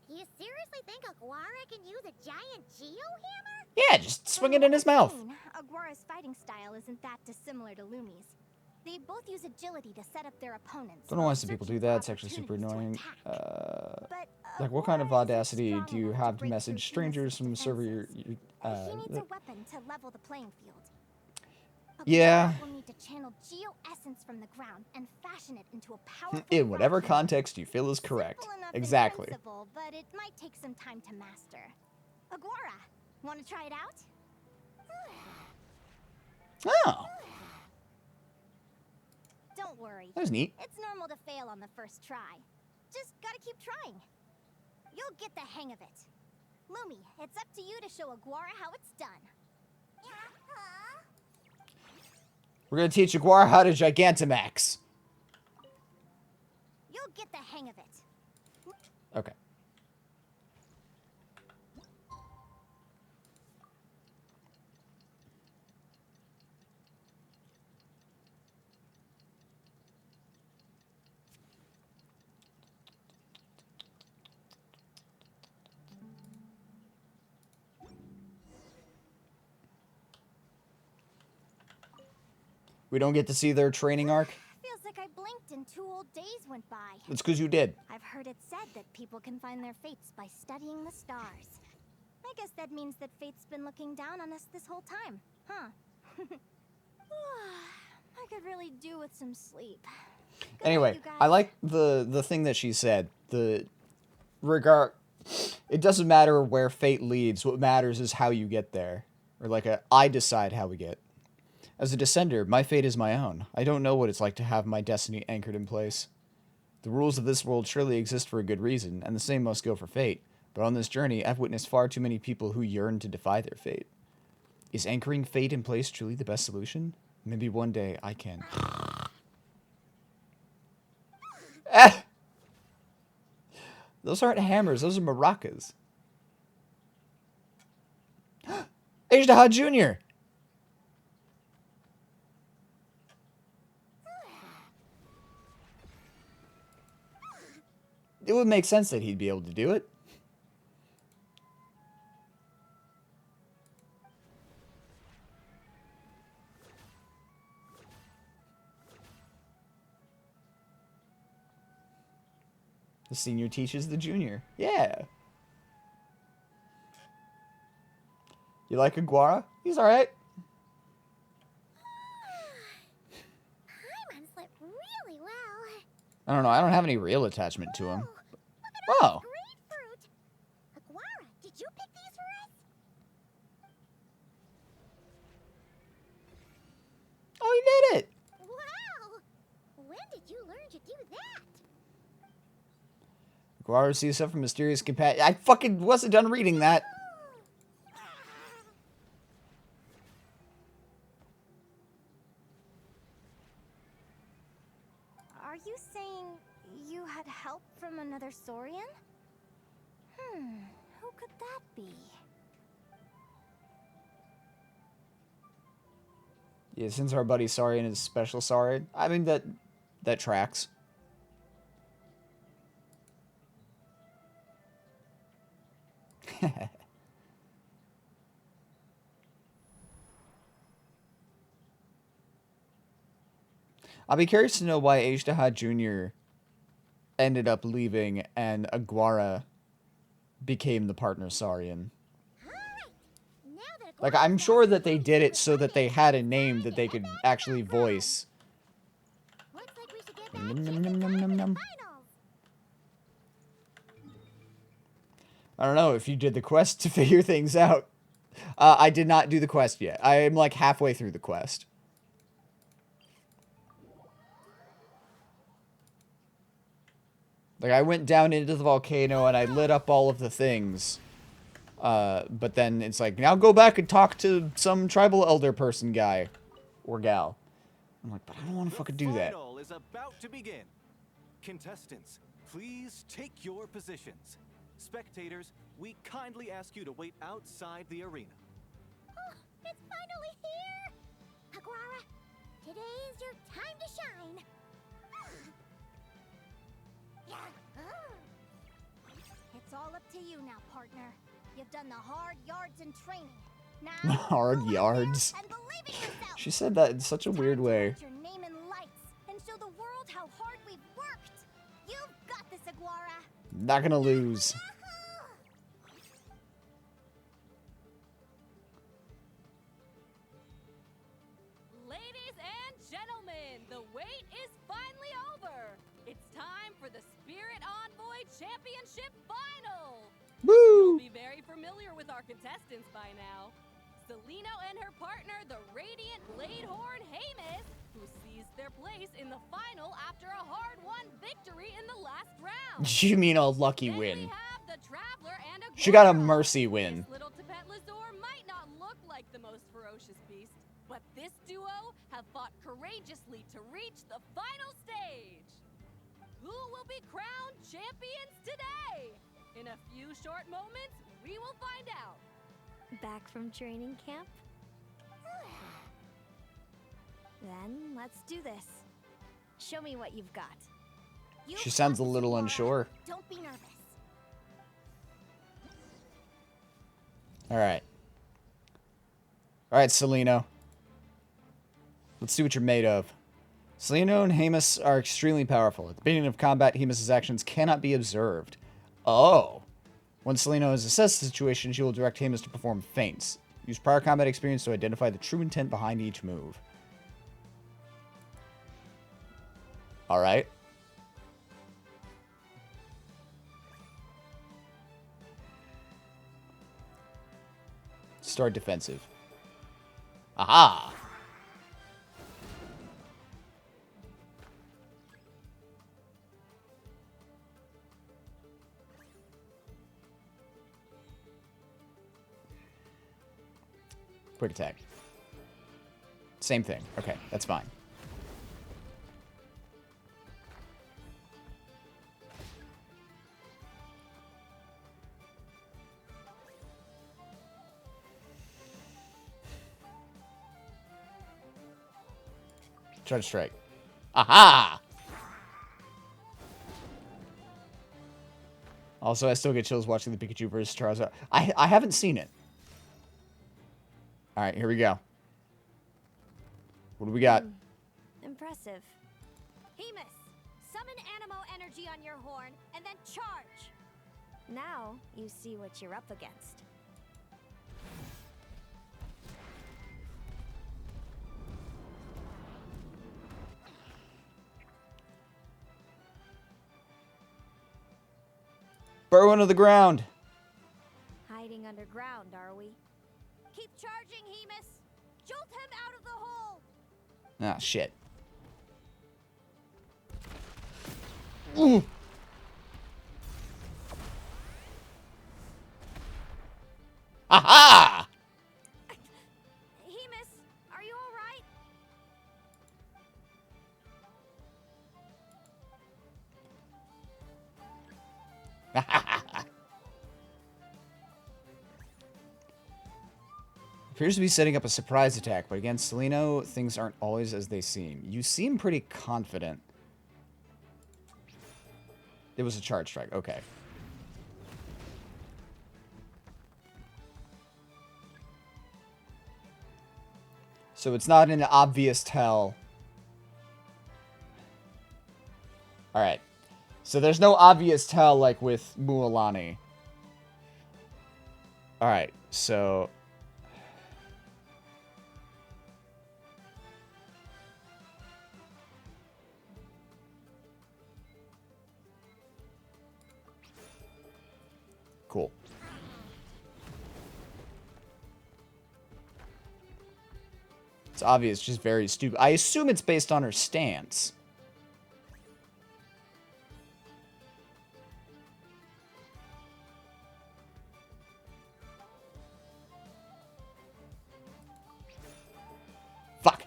do you seriously think Aguara can use a giant geohammer? Yeah, just swing it in his mouth. Aguara's fighting style isn't that dissimilar to Lumi's. They both use agility to set up their opponents. Don't know why some people do that. It's actually super annoying. Like, what kind of audacity do you have to message strangers from a server he needs a weapon to level the playing field. Yeah. Will need to channel geo-essence from the ground and fashion it into a powerful In whatever rock context you feel is correct. Simple enough in Exactly. principle, but it might take some time to master. Aguara, want to try it out? Oh, Don't worry. that was neat. It's normal to fail on the first try. Just gotta keep trying. You'll get the hang of it. Lumi, it's up to you to show Aguara how it's done. We're gonna teach Aguara how to Gigantamax. You'll get the hang of it. Okay. We don't get to see their training arc. Feels like I blinked and 2 whole days went by. It's because you did. I've heard it said that people can find their fates by studying the stars. I guess that means that fate's been looking down on us this whole time, huh? I could really do with some sleep. Good Anyway, night, you guys. I like the thing that she said. It doesn't matter where fate leads. What matters is how you get there. Or like I decide how we get. As a descender, my fate is my own. I don't know what it's like to have my destiny anchored in place. The rules of this world surely exist for a good reason, and the same must go for fate. But on this journey, I've witnessed far too many people who yearn to defy their fate. Is anchoring fate in place truly the best solution? Maybe one day I can. Ah! Those aren't hammers, those are maracas. Ajdaha Jr. It would make sense that he'd be able to do it. The senior teaches the junior. Yeah. You like Aguara? He's alright. Paimon slept really well. I don't know. I don't have any real attachment to him. Look at all Oh. this grapefruit. Aguara, did you pick these for us? Oh, he did it. Wow! When did you learn to do that? Aguara sees stuff from mysterious companion. I fucking wasn't done reading that. Are you saying you had help from another Saurian? Who could that be? Yeah, since our buddy Saurian is special Saurian, I mean that tracks. I'll be curious to know why Ajdaha Jr. ended up leaving and Aguara became the partner Saurian. Alright! Now that Like, I'm sure that they did it so that they had a name that they could actually voice. Looks like we should get back Nom, to nom, nom, nom, nom, nom. finals. I don't know if you did the quest to figure things out. I did not do the quest yet. I am like halfway through the quest. Like, I went down into the volcano and I lit up all of the things. But then it's like, now go back and talk to some tribal elder person guy. Or gal. I'm like, but I don't want to fucking do that. The final is about to begin. Contestants, please take your positions. Spectators, we kindly ask you to wait outside the arena. Oh, it's finally here! Aguara, today is your time to shine. It's all up to you now, partner. You've done the hard yards in training. Now, Hard go out there yards. and believe in yourself. She said that in such a weird way. Put your name in lights and show the world how hard we've worked. You've got this, Aguara. Not gonna lose. Ladies and gentlemen, the wait is finally over. It's time for the Spirit Envoy Championship Final. You'll Woo! be very familiar with our contestants by now. Selino and her partner, the Radiant Bladehorn Hamus, who seized their place in the final after a hard-won victory in the last round. You mean a lucky Then win. we have the Traveler and She got a Aguara. mercy win. This little Tepetlasaur might not look like the most ferocious beast, but this duo have fought courageously to reach the final stage. Who will be crowned champions today? In a few short moments, we will find out. Back from training camp? Then let's do this. Show me what you've got. You've She sounds a got this, little Aguara. unsure. Don't be nervous. Alright. Alright, Selino. Let's see what you're made of. Selino and Hamus are extremely powerful. At the beginning of combat, Hamus' actions cannot be observed. Oh. When Selino has assessed the situation, she will direct Hamus to perform feints. Use prior combat experience to identify the true intent behind each move. Alright. Start defensive. Aha! Quick attack. Same thing. Okay, that's fine. Try to strike. Aha! Also, I still get chills watching the Pikachu versus Charizard. I haven't seen it. Alright, here we go. What do we got? Impressive. Hamus, summon Animo energy on your horn and then charge. Now you see what you're up against. Burrow into the ground. Hiding underground, are we? Keep charging, Hamus. Jolt him out of the hole. Ah, shit. Ooh. Aha! Hamus, are you all right? Appears to be setting up a surprise attack, but against Selino, things aren't always as they seem. You seem pretty confident. It was a charge strike. Okay. So it's not an obvious tell. Alright. So there's no obvious tell like with Mualani. Alright, so... Cool. It's obvious, just very stupid. I assume it's based on her stance. Fuck.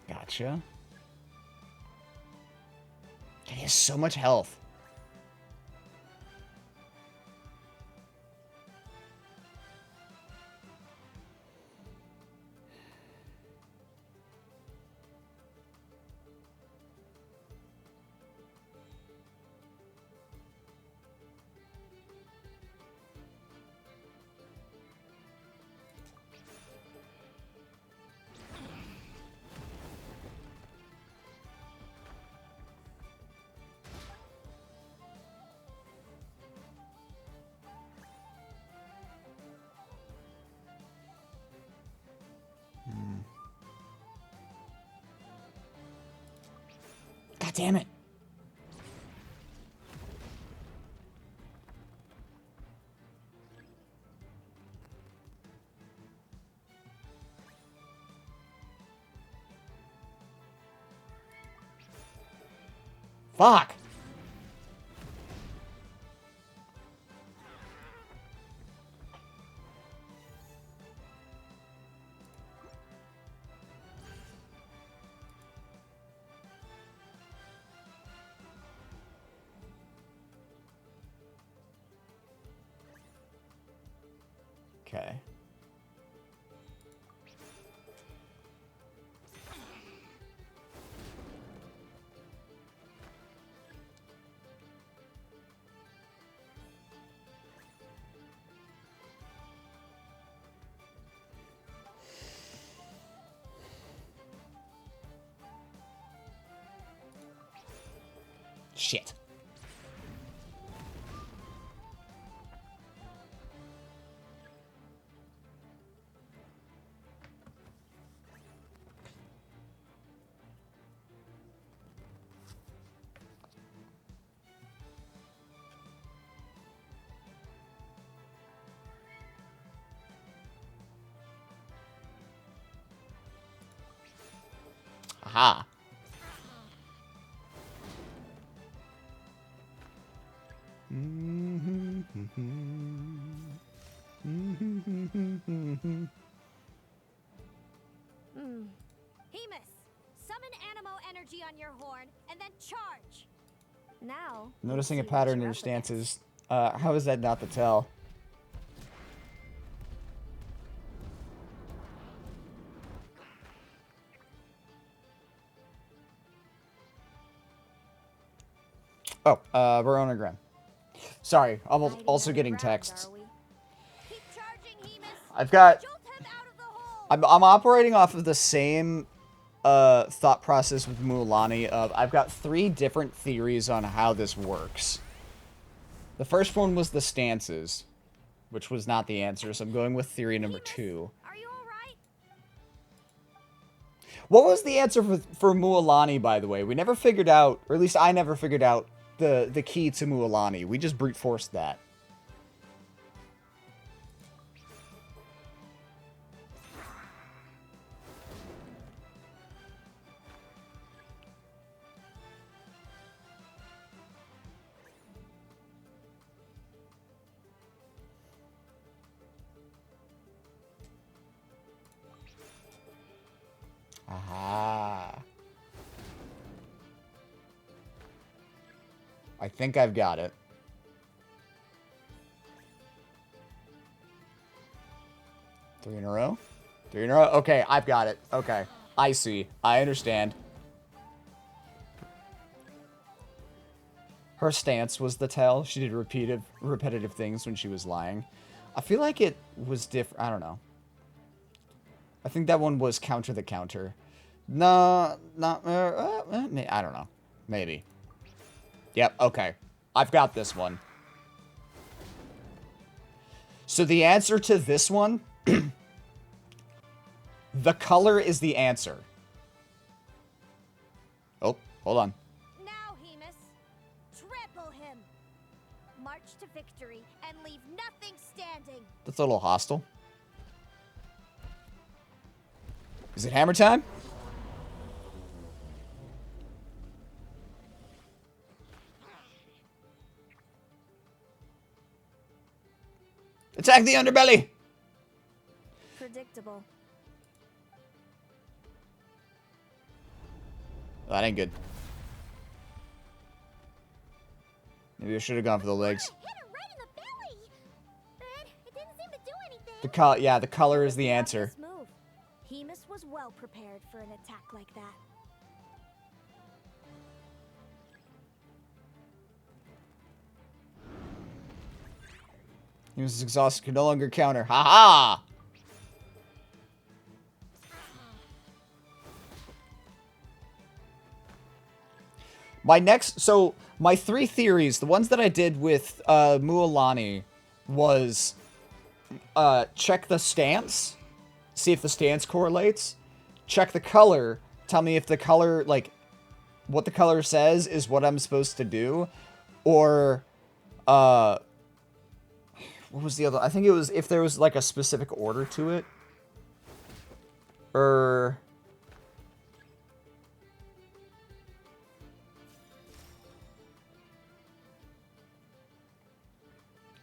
Gotcha. He has so much health. God damn it. Fuck. Okay. Shit. Aha. Hemus, summon Animo energy on your horn and then charge. Now, Noticing a let's see what pattern in you're your up against. stances. How is that not the tell? Oh, Verona Grim. Sorry, I'm Hiding also getting underground, texts. are we? Keep charging, Hemus. I've got... Jolt him out of the hole. I'm operating off of the same thought process with Mulan of I've got 3 different theories on how this works. The first one was the stances, which was not the answer, so I'm going with theory number 2. Are you all right? What was the answer for Mualani, by the way? We never figured out, or at least I never figured out, the key to Mualani. We just brute forced that. Aha. I think I've got it. Three in a row? 3 in a row? Okay, I've got it. Okay. I see. I understand. Her stance was the tell. She did repetitive things when she was lying. I feel like it was different. I don't know. I think that one was counter the counter. No, not. I don't know. Maybe. Yep. Okay. I've got this one. So the answer to this one, the color is the answer. Oh, hold on. Now, Hemus, trample him. March to victory and leave nothing standing. That's a little hostile. Is it hammer time? Attack the underbelly! Predictable. Oh, that ain't good. Maybe I should have gone for the legs. Hit him right in the belly. But it didn't seem to do anything. The color is the answer. This move. Hemus was well prepared for an attack like that. He was exhausted, could no longer counter. Ha ha! My 3 theories, the ones that I did with Mualani was check the stance, see if the stance correlates, check the color, tell me if the color, like, what the color says is what I'm supposed to do, or, what was the other? I think it was if there was, like, a specific order to it.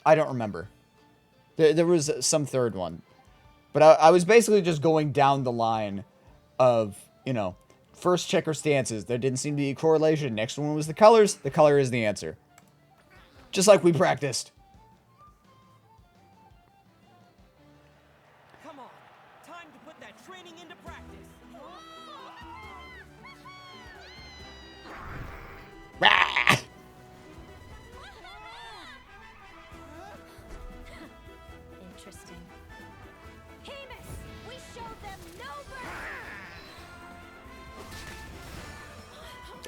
I don't remember. There was some third one. But I was basically just going down the line of, you know, first checker stances. There didn't seem to be a correlation. Next one was the colors. The color is the answer. Just like we practiced. Come on, time to put that training into practice. Rah! Interesting. Hemus, we showed them no mercy.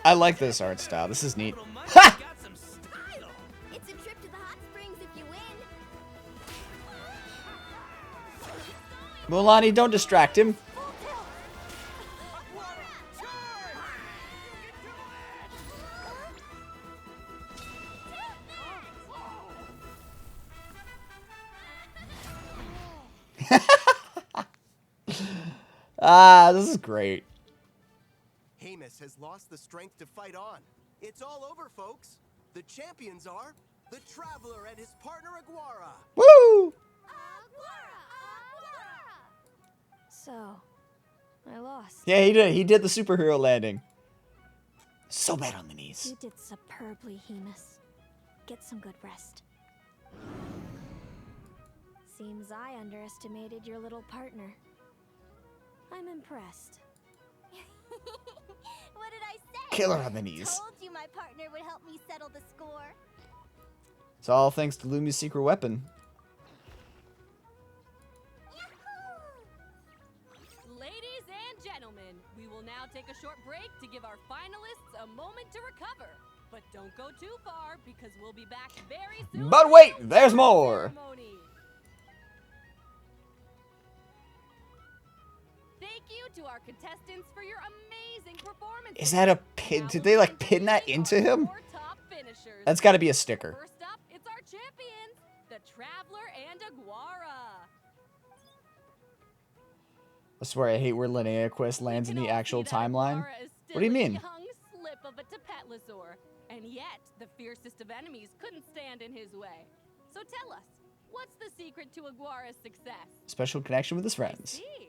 I like this art style. This is neat. Little Mike Ha! got some style. It's a trip to the hot springs if you win. Mualani, don't distract him. Ah, this is great. Hemus has lost the strength to fight on. It's all over, folks. The champions are the Traveler and his partner Aguara. Woo! So, I lost. Yeah, he did. He did the superhero landing. So bad on the knees. You did superbly, Hemus. Get some good rest. Seems I underestimated your little partner. I'm impressed. What did I say? Killer on the knees. Told you my partner would help me settle the score. It's all thanks to Lumi's secret weapon. Ladies and gentlemen, we will now take a short break to give our finalists a moment to recover. But don't go too far because we'll be back very soon. But wait, there's more. Ceremony. Thank you to our contestants for your amazing performances. Is that a pin? Did they like pin that into him? That's got to be a sticker. First up, it's our champions, the Traveler and Aguara. I swear I hate where Linnea Quest lands in the actual timeline. What do you mean? Young slip of a Tapetlosaur, and yet the fiercest of enemies couldn't stand in his way. So tell us, what's the secret to Aguara's success? Special connection with his friends. See,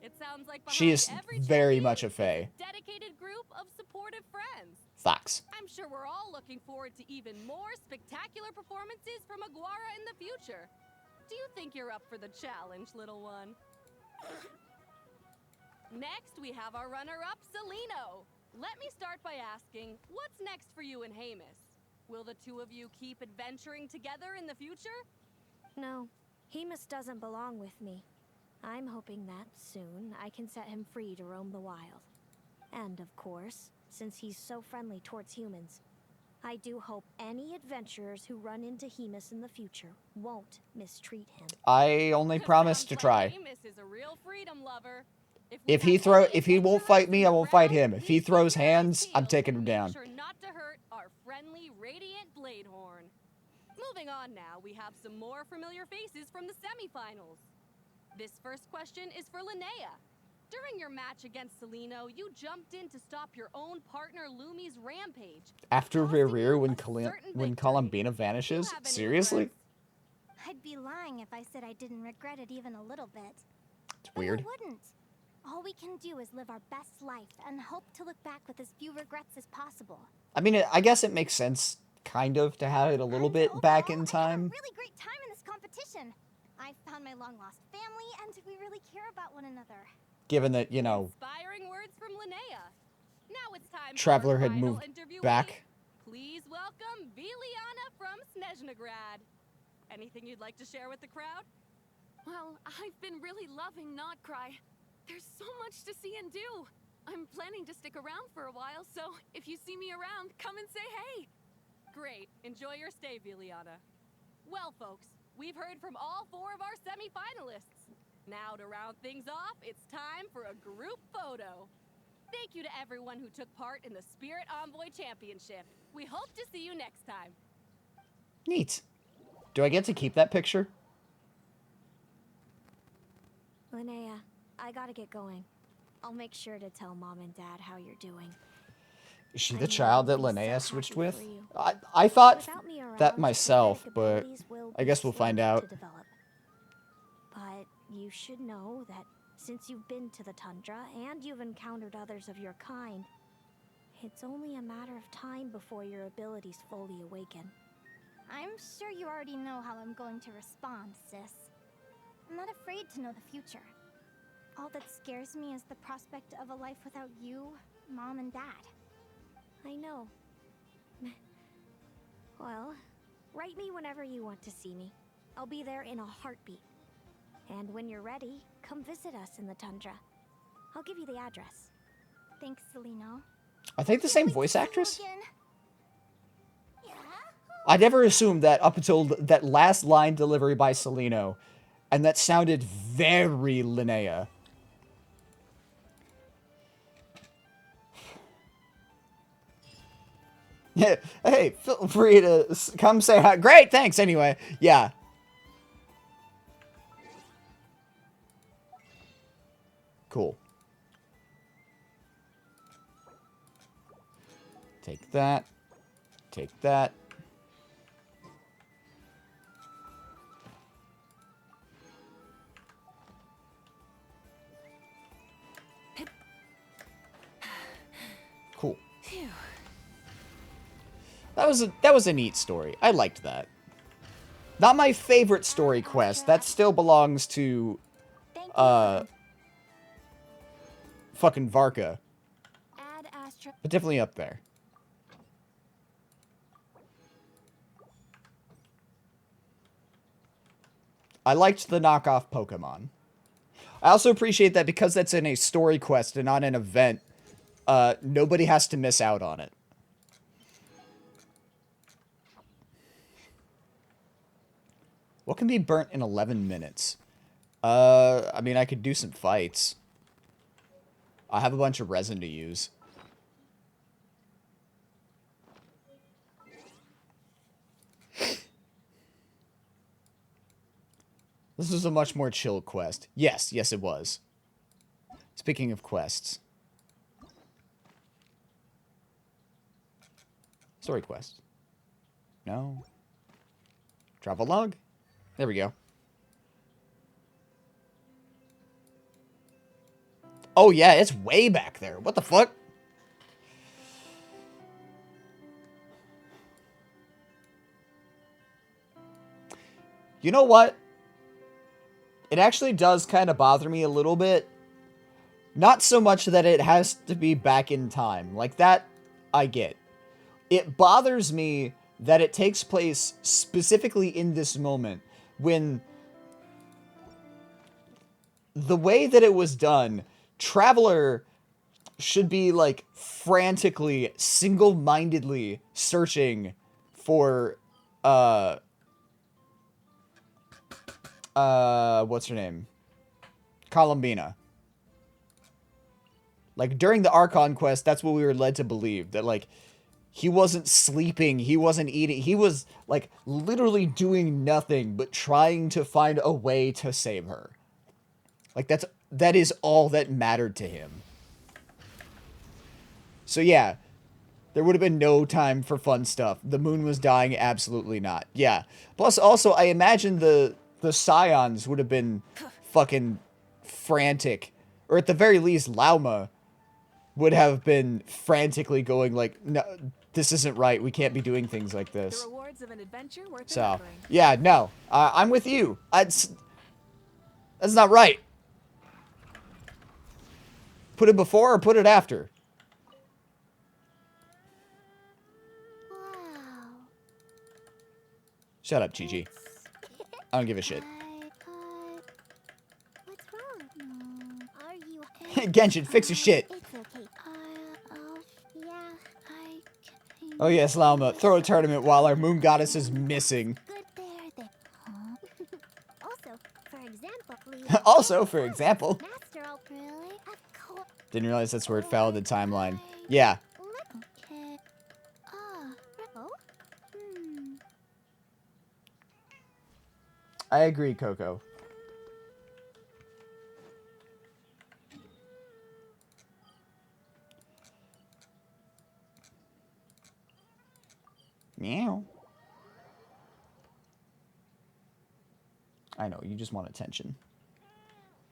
it sounds like She is behind every very champion much a is fae. dedicated group of supportive friends. Fox. I'm sure we're all looking forward to even more spectacular performances from Aguara in the future. Do you think you're up for the challenge, little one? Next, we have our runner-up, Celino. Let me start by asking, what's next for you and Hemus? Will the two of you keep adventuring together in the future? No, Hemus doesn't belong with me. I'm hoping that soon I can set him free to roam the wild. And of course, since he's so friendly towards humans, I do hope any adventurers who run into Hemus in the future won't mistreat him. I only promise to Sounds try. like Amos is a real freedom lover. If he won't fight me, I won't fight him. If he throws hands, I'm taking him down. Sure not to hurt our friendly radiant Bladehorn. Moving on now, we have some more familiar faces from the semifinals. This first question is for Linnea. During your match against Celino, you jumped in to stop your own partner Lumi's rampage. After Rear when victory. Columbina vanishes? Do you have any Seriously? regrets? I'd be lying if I said I didn't regret it even a little bit. It's But weird. I wouldn't. All we can do is live our best life and hope to look back with as few regrets as possible. I mean, I guess it makes sense, kind of, to have it a little bit back in I had a time. really great time in this competition. I found my long-lost family, and we really care about one another. Given that, you know, Inspiring words from Linnea. Now it's time Traveler for our had final moved interviewee. back. Please welcome Viliana from Snezhnograd. Anything you'd like to share with the crowd? Well, I've been really loving Notcry. There's so much to see and do. I'm planning to stick around for a while, so if you see me around, come and say hey. Great. Enjoy your stay, Viliana. Well, folks, we've heard from all 4 of our semi-finalists. Now, to round things off, it's time for a group photo. Thank you to everyone who took part in the Spirit Envoy Championship. We hope to see you next time. Neat. Do I get to keep that picture? Linnea, I gotta get going. I'll make sure to tell Mom and Dad how you're doing. Is she I the know child that they'll be so Linnea switched happy with? for you. I thought Without me around, that myself, genetic but abilities will I be guess we'll find slower out. to develop. But you should know that since you've been to the tundra and you've encountered others of your kind, it's only a matter of time before your abilities fully awaken. I'm sure you already know how I'm going to respond, sis. I'm not afraid to know the future. All that scares me is the prospect of a life without you, Mom, and Dad. I know. Well, write me whenever you want to see me. I'll be there in a heartbeat. And when you're ready, come visit us in the tundra. I'll give you the address. Thanks, Celino. Are they the same voice See you actress? again. I never assumed that up until that last line delivery by Celino, and that sounded very Linnea. Yeah, hey, feel free to come say hi. Great, thanks anyway. Yeah. Cool. Take that. Take that. Cool. That was a neat story. I liked that. Not my favorite story quest. That still belongs to fucking Varka. Add Astra. But definitely up there. I liked the knockoff Pokemon. I also appreciate that because that's in a story quest and not an event, nobody has to miss out on it. What can be burnt in 11 minutes? I mean, I could do some fights. I have a bunch of resin to use. This was a much more chill quest. Yes, yes it was. Speaking of quests. Story quest. No. Travel log? There we go. Oh yeah, it's way back there. What the fuck? You know what? It actually does kind of bother me a little bit. Not so much that it has to be back in time. Like that, I get. It bothers me that it takes place specifically in this moment when the way that it was done, Traveler should be like frantically, single-mindedly searching for what's her name? Columbina. Like during the Archon quest, that's what we were led to believe, that like he wasn't sleeping, he wasn't eating, he was like literally doing nothing but trying to find a way to save her. Like that is all that mattered to him. So yeah, there would have been no time for fun stuff. The moon was dying, absolutely not. Yeah. Plus also I imagine the Scions would have been fucking frantic, or at the very least Lauma would have been frantically going like, no, this isn't right. We can't be doing things like this. The rewards of an adventure worth So, remembering. yeah, no. I'm with you. That's not right. Put it before or put it after? Wow. Shut up, Gigi. I don't give a shit. What's wrong? No. Are you Genshin, fix your shit. It's okay. Yeah, I can... Oh yes, Lauma. Throw a tournament while our moon goddess is missing. Good there, then. Huh? Also, for example... Master, really? Of course. Didn't realize that's where it fell in the timeline. Yeah. Okay. Oh. I agree, Coco. Meow. I know, you just want attention.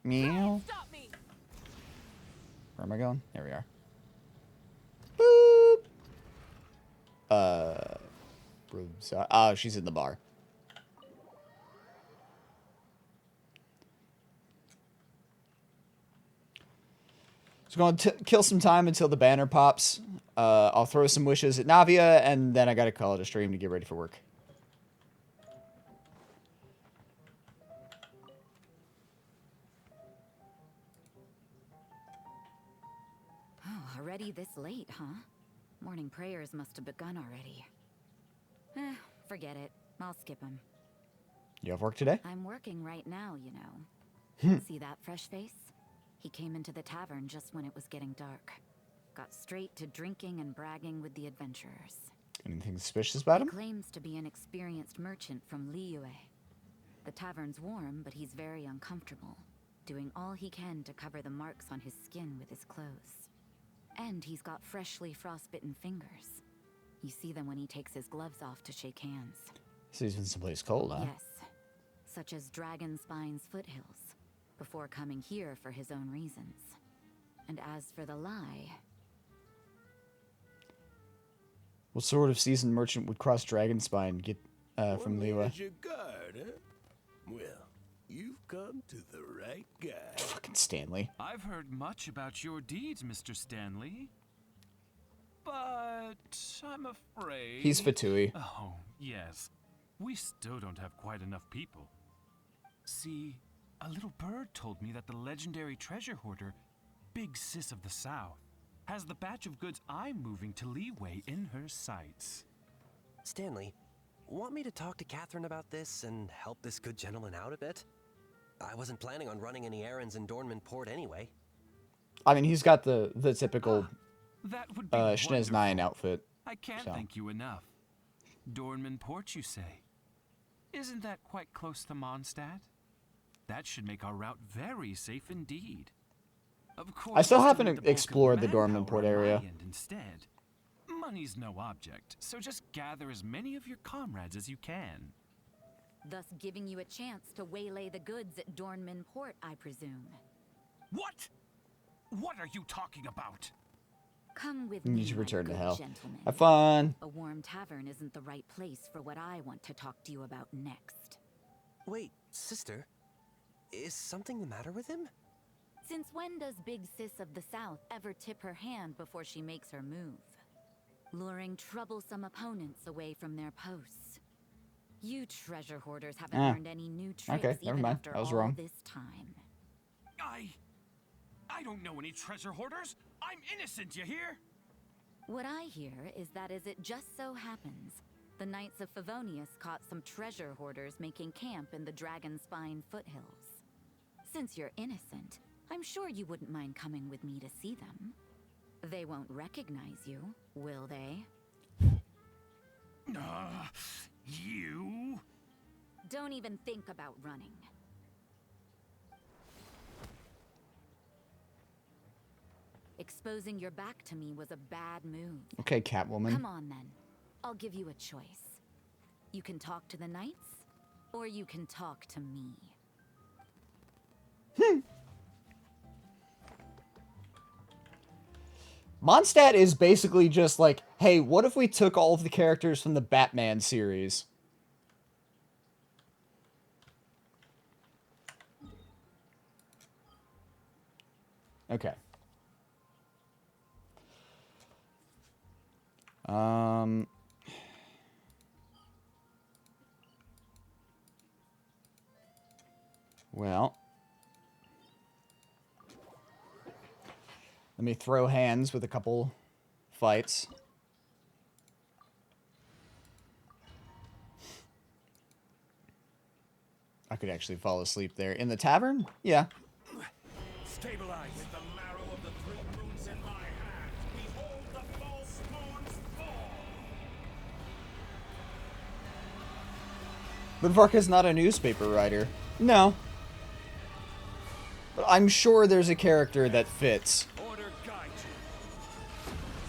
Meow. Stop me. Where am I going? There we are. Boop. Oh, she's in the bar. So going to kill some time until the banner pops. I'll throw some wishes at Navia, and then I gotta call it a stream to get ready for work. Oh, already this late, huh? Morning prayers must have begun already. Forget it. I'll skip them. You have work today? I'm working right now, you know. See that fresh face? He came into the tavern just when it was getting dark. Got straight to drinking and bragging with the adventurers. Anything suspicious about He him? claims to be an experienced merchant from Liyue. The tavern's warm, but he's very uncomfortable, doing all he can to cover the marks on his skin with his clothes. And he's got freshly frostbitten fingers. You see them when he takes his gloves off to shake hands. So he's been someplace cold, huh? Yes, such as Dragonspine's foothills, before coming here for his own reasons. And as for the lie... What sort of seasoned merchant would cross Dragonspine and get from Liyue? Your guard, huh? Well, you've come to the right guy. Fucking Stanley. I've heard much about your deeds, Mr. Stanley. But I'm afraid... He's Fatui. Oh, yes. We still don't have quite enough people. See, a little bird told me that the legendary treasure hoarder, Big Sis of the South, has the batch of goods I'm moving to Liyue in her sights. Stanley, want me to talk to Catherine about this and help this good gentleman out a bit? I wasn't planning on running any errands in Dornman Port anyway. I mean, he's got the typical That would be Schnez 9 wonderful. outfit. I can't so. thank you enough. Dornman Port, you say? Isn't that quite close to Mondstadt? That should make our route very safe indeed. Of course, I still need haven't the bulk of explored the manpower Dornman Port on my area. end instead. Money's no object, so just gather as many of your comrades as you can. Thus giving you a chance to waylay the goods at Dornman Port, I presume. What? What are you talking about? Come with You me, need to my return to good hell. gentleman. Have fun. A warm tavern isn't the right place for what I want to talk to you about next. Wait, sister, is something the matter with him? Since when does Big Sis of the South ever tip her hand before she makes her move? Luring troublesome opponents away from their posts. You treasure hoarders haven't learned any new tricks okay, never even mind. after I was all wrong. this time. I don't know any treasure hoarders. I'm innocent, you hear? What I hear is that as it just so happens, the Knights of Favonius caught some treasure hoarders making camp in the Dragon Spine foothills. Since you're innocent, I'm sure you wouldn't mind coming with me to see them. They won't recognize you, will they? You? Don't even think about running. Exposing your back to me was a bad move. Okay, Catwoman. Come on, then. I'll give you a choice. You can talk to the knights, or you can talk to me. Mondstadt is basically just like, hey, what if we took all of the characters from the Batman series? Okay. Well. Let me throw hands with a couple fights. I could actually fall asleep there. In the tavern? Yeah. Stabilize with the marrow of the three moons in my hand. Behold the false moon's fall. But Varka's not a newspaper writer. No. But I'm sure there's a character that fits. Order guide you.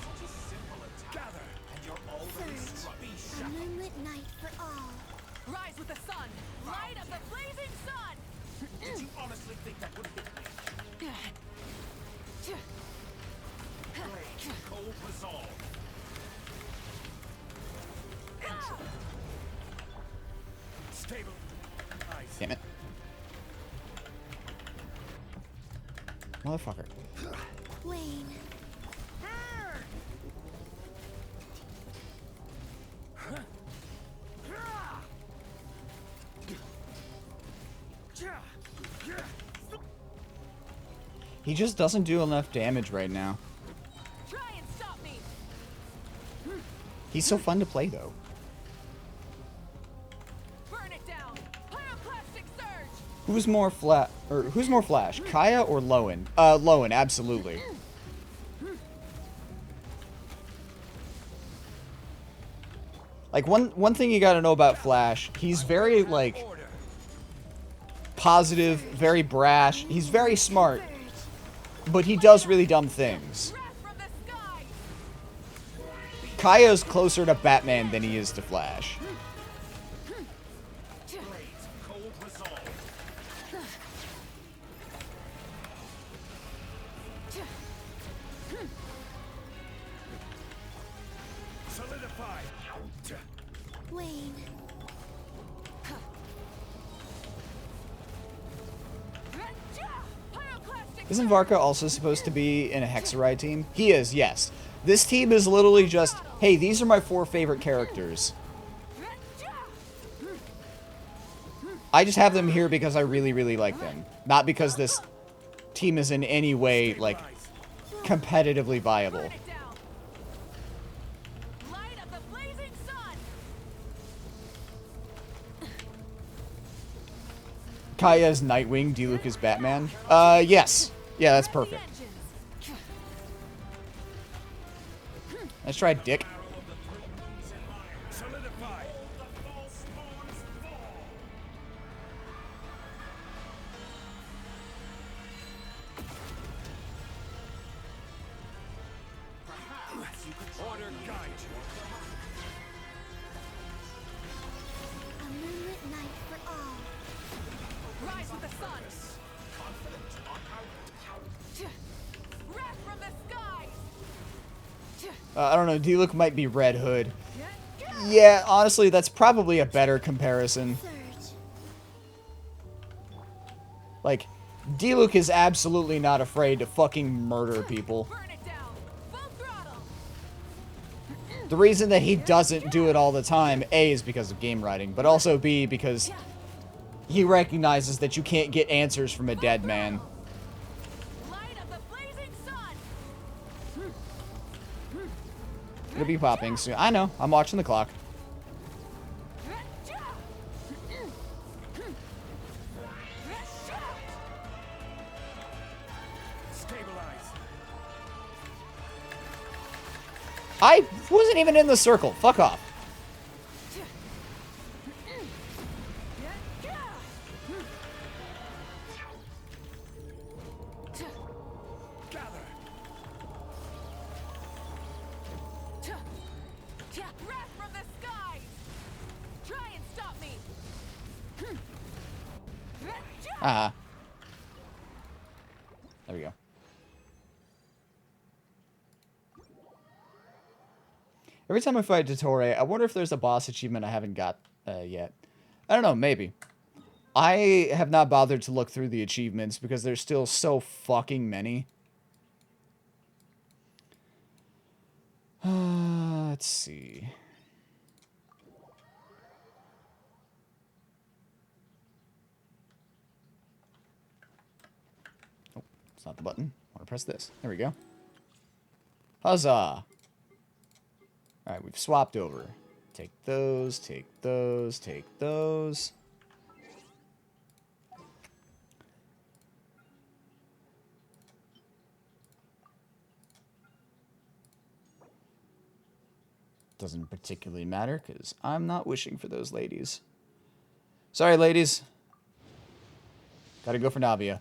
Such a simple attack. Gather, and you're already scrubby A shackled. moonlit night for all. Rise with the sun! Light of the blazing sun! Did you honestly think that would hit me? Great, cold resolve. Enter. Stable. Damn it. Motherfucker. Wayne. He just doesn't do enough damage right now. Try and stop me! He's so fun to play, though. Burn it down! Pyroclastic surge! Who's more Flash, Kaya or Lowen? Lowen, absolutely. Like, one thing you gotta know about Flash, he's very, like, positive, very brash. He's very smart, but he does really dumb things. Kaya's closer to Batman than he is to Flash. Wayne. Isn't Varka also supposed to be in a Hexeride team? He is, yes. This team is literally just, hey, these are my 4 favorite characters. I just have them here because I really, really like them. Not because this team is in any way, like, competitively viable. Kaya is Nightwing, Diluc is Batman. Yes. Yeah, that's perfect. Let's try Dick. Order guide you. A moonlit night for all. Rise with the sun! Wrath from the skies! I don't know, Diluc might be Red Hood. Yeah, honestly, that's probably a better comparison. Like, Diluc is absolutely not afraid to fucking murder people. The reason that he doesn't do it all the time, A, is because of game writing, but also B, because he recognizes that you can't get answers from a dead man. It'll be popping soon. I know. I'm watching the clock. I wasn't even in the circle. Fuck off. Breath from the skies! Try and stop me! Ah. There we go. Every time I fight Dottore, I wonder if there's a boss achievement I haven't got yet. I don't know, maybe. I have not bothered to look through the achievements because there's still so fucking many. Let's see. Oh, it's not the button. I want to press this. There we go. Huzzah! Alright, we've swapped over. Take those, take those, take those. Doesn't particularly matter, because I'm not wishing for those ladies. Sorry, ladies. Gotta go for Navia.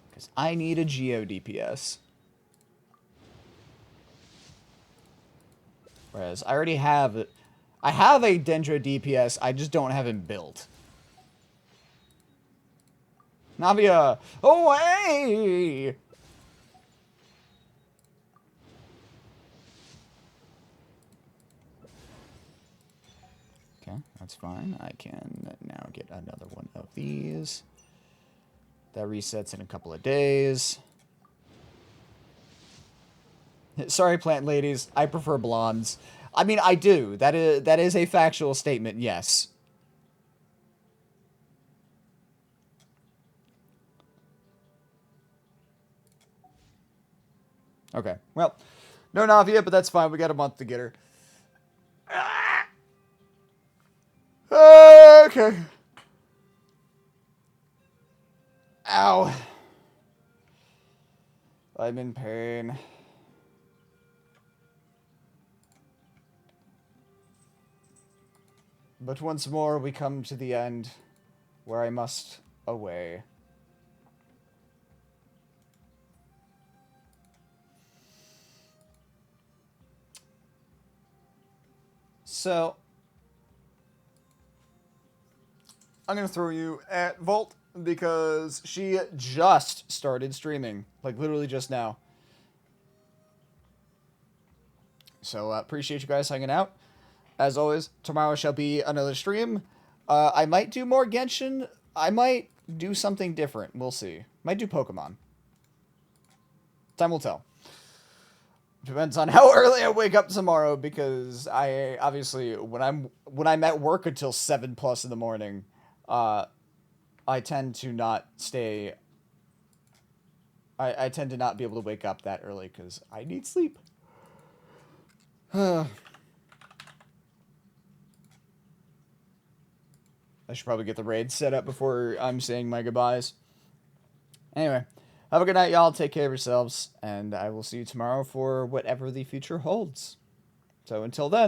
Because I need a Geo DPS. Whereas I already have... I have a Dendro DPS, I just don't have him built. Navia! Away! Okay, that's fine. I can now get another one of these. That resets in a couple of days. Sorry, plant ladies. I prefer blondes. I mean, I do. That is a factual statement, yes. Okay, well, no Navia, but that's fine. We got a month to get her. Okay. Ow. I'm in pain. But once more we come to the end, where I must away. So, I'm going to throw you at Volt because she just started streaming. Like, literally just now. So, appreciate you guys hanging out. As always, tomorrow shall be another stream. I might do more Genshin. I might do something different. We'll see. Might do Pokemon. Time will tell. Depends on how early I wake up tomorrow, because I obviously when I'm at work until 7+ in the morning, I tend to not stay. I tend to not be able to wake up that early because I need sleep. I should probably get the raid set up before I'm saying my goodbyes. Anyway, have a good night, y'all. Take care of yourselves, and I will see you tomorrow for whatever the future holds. So until then.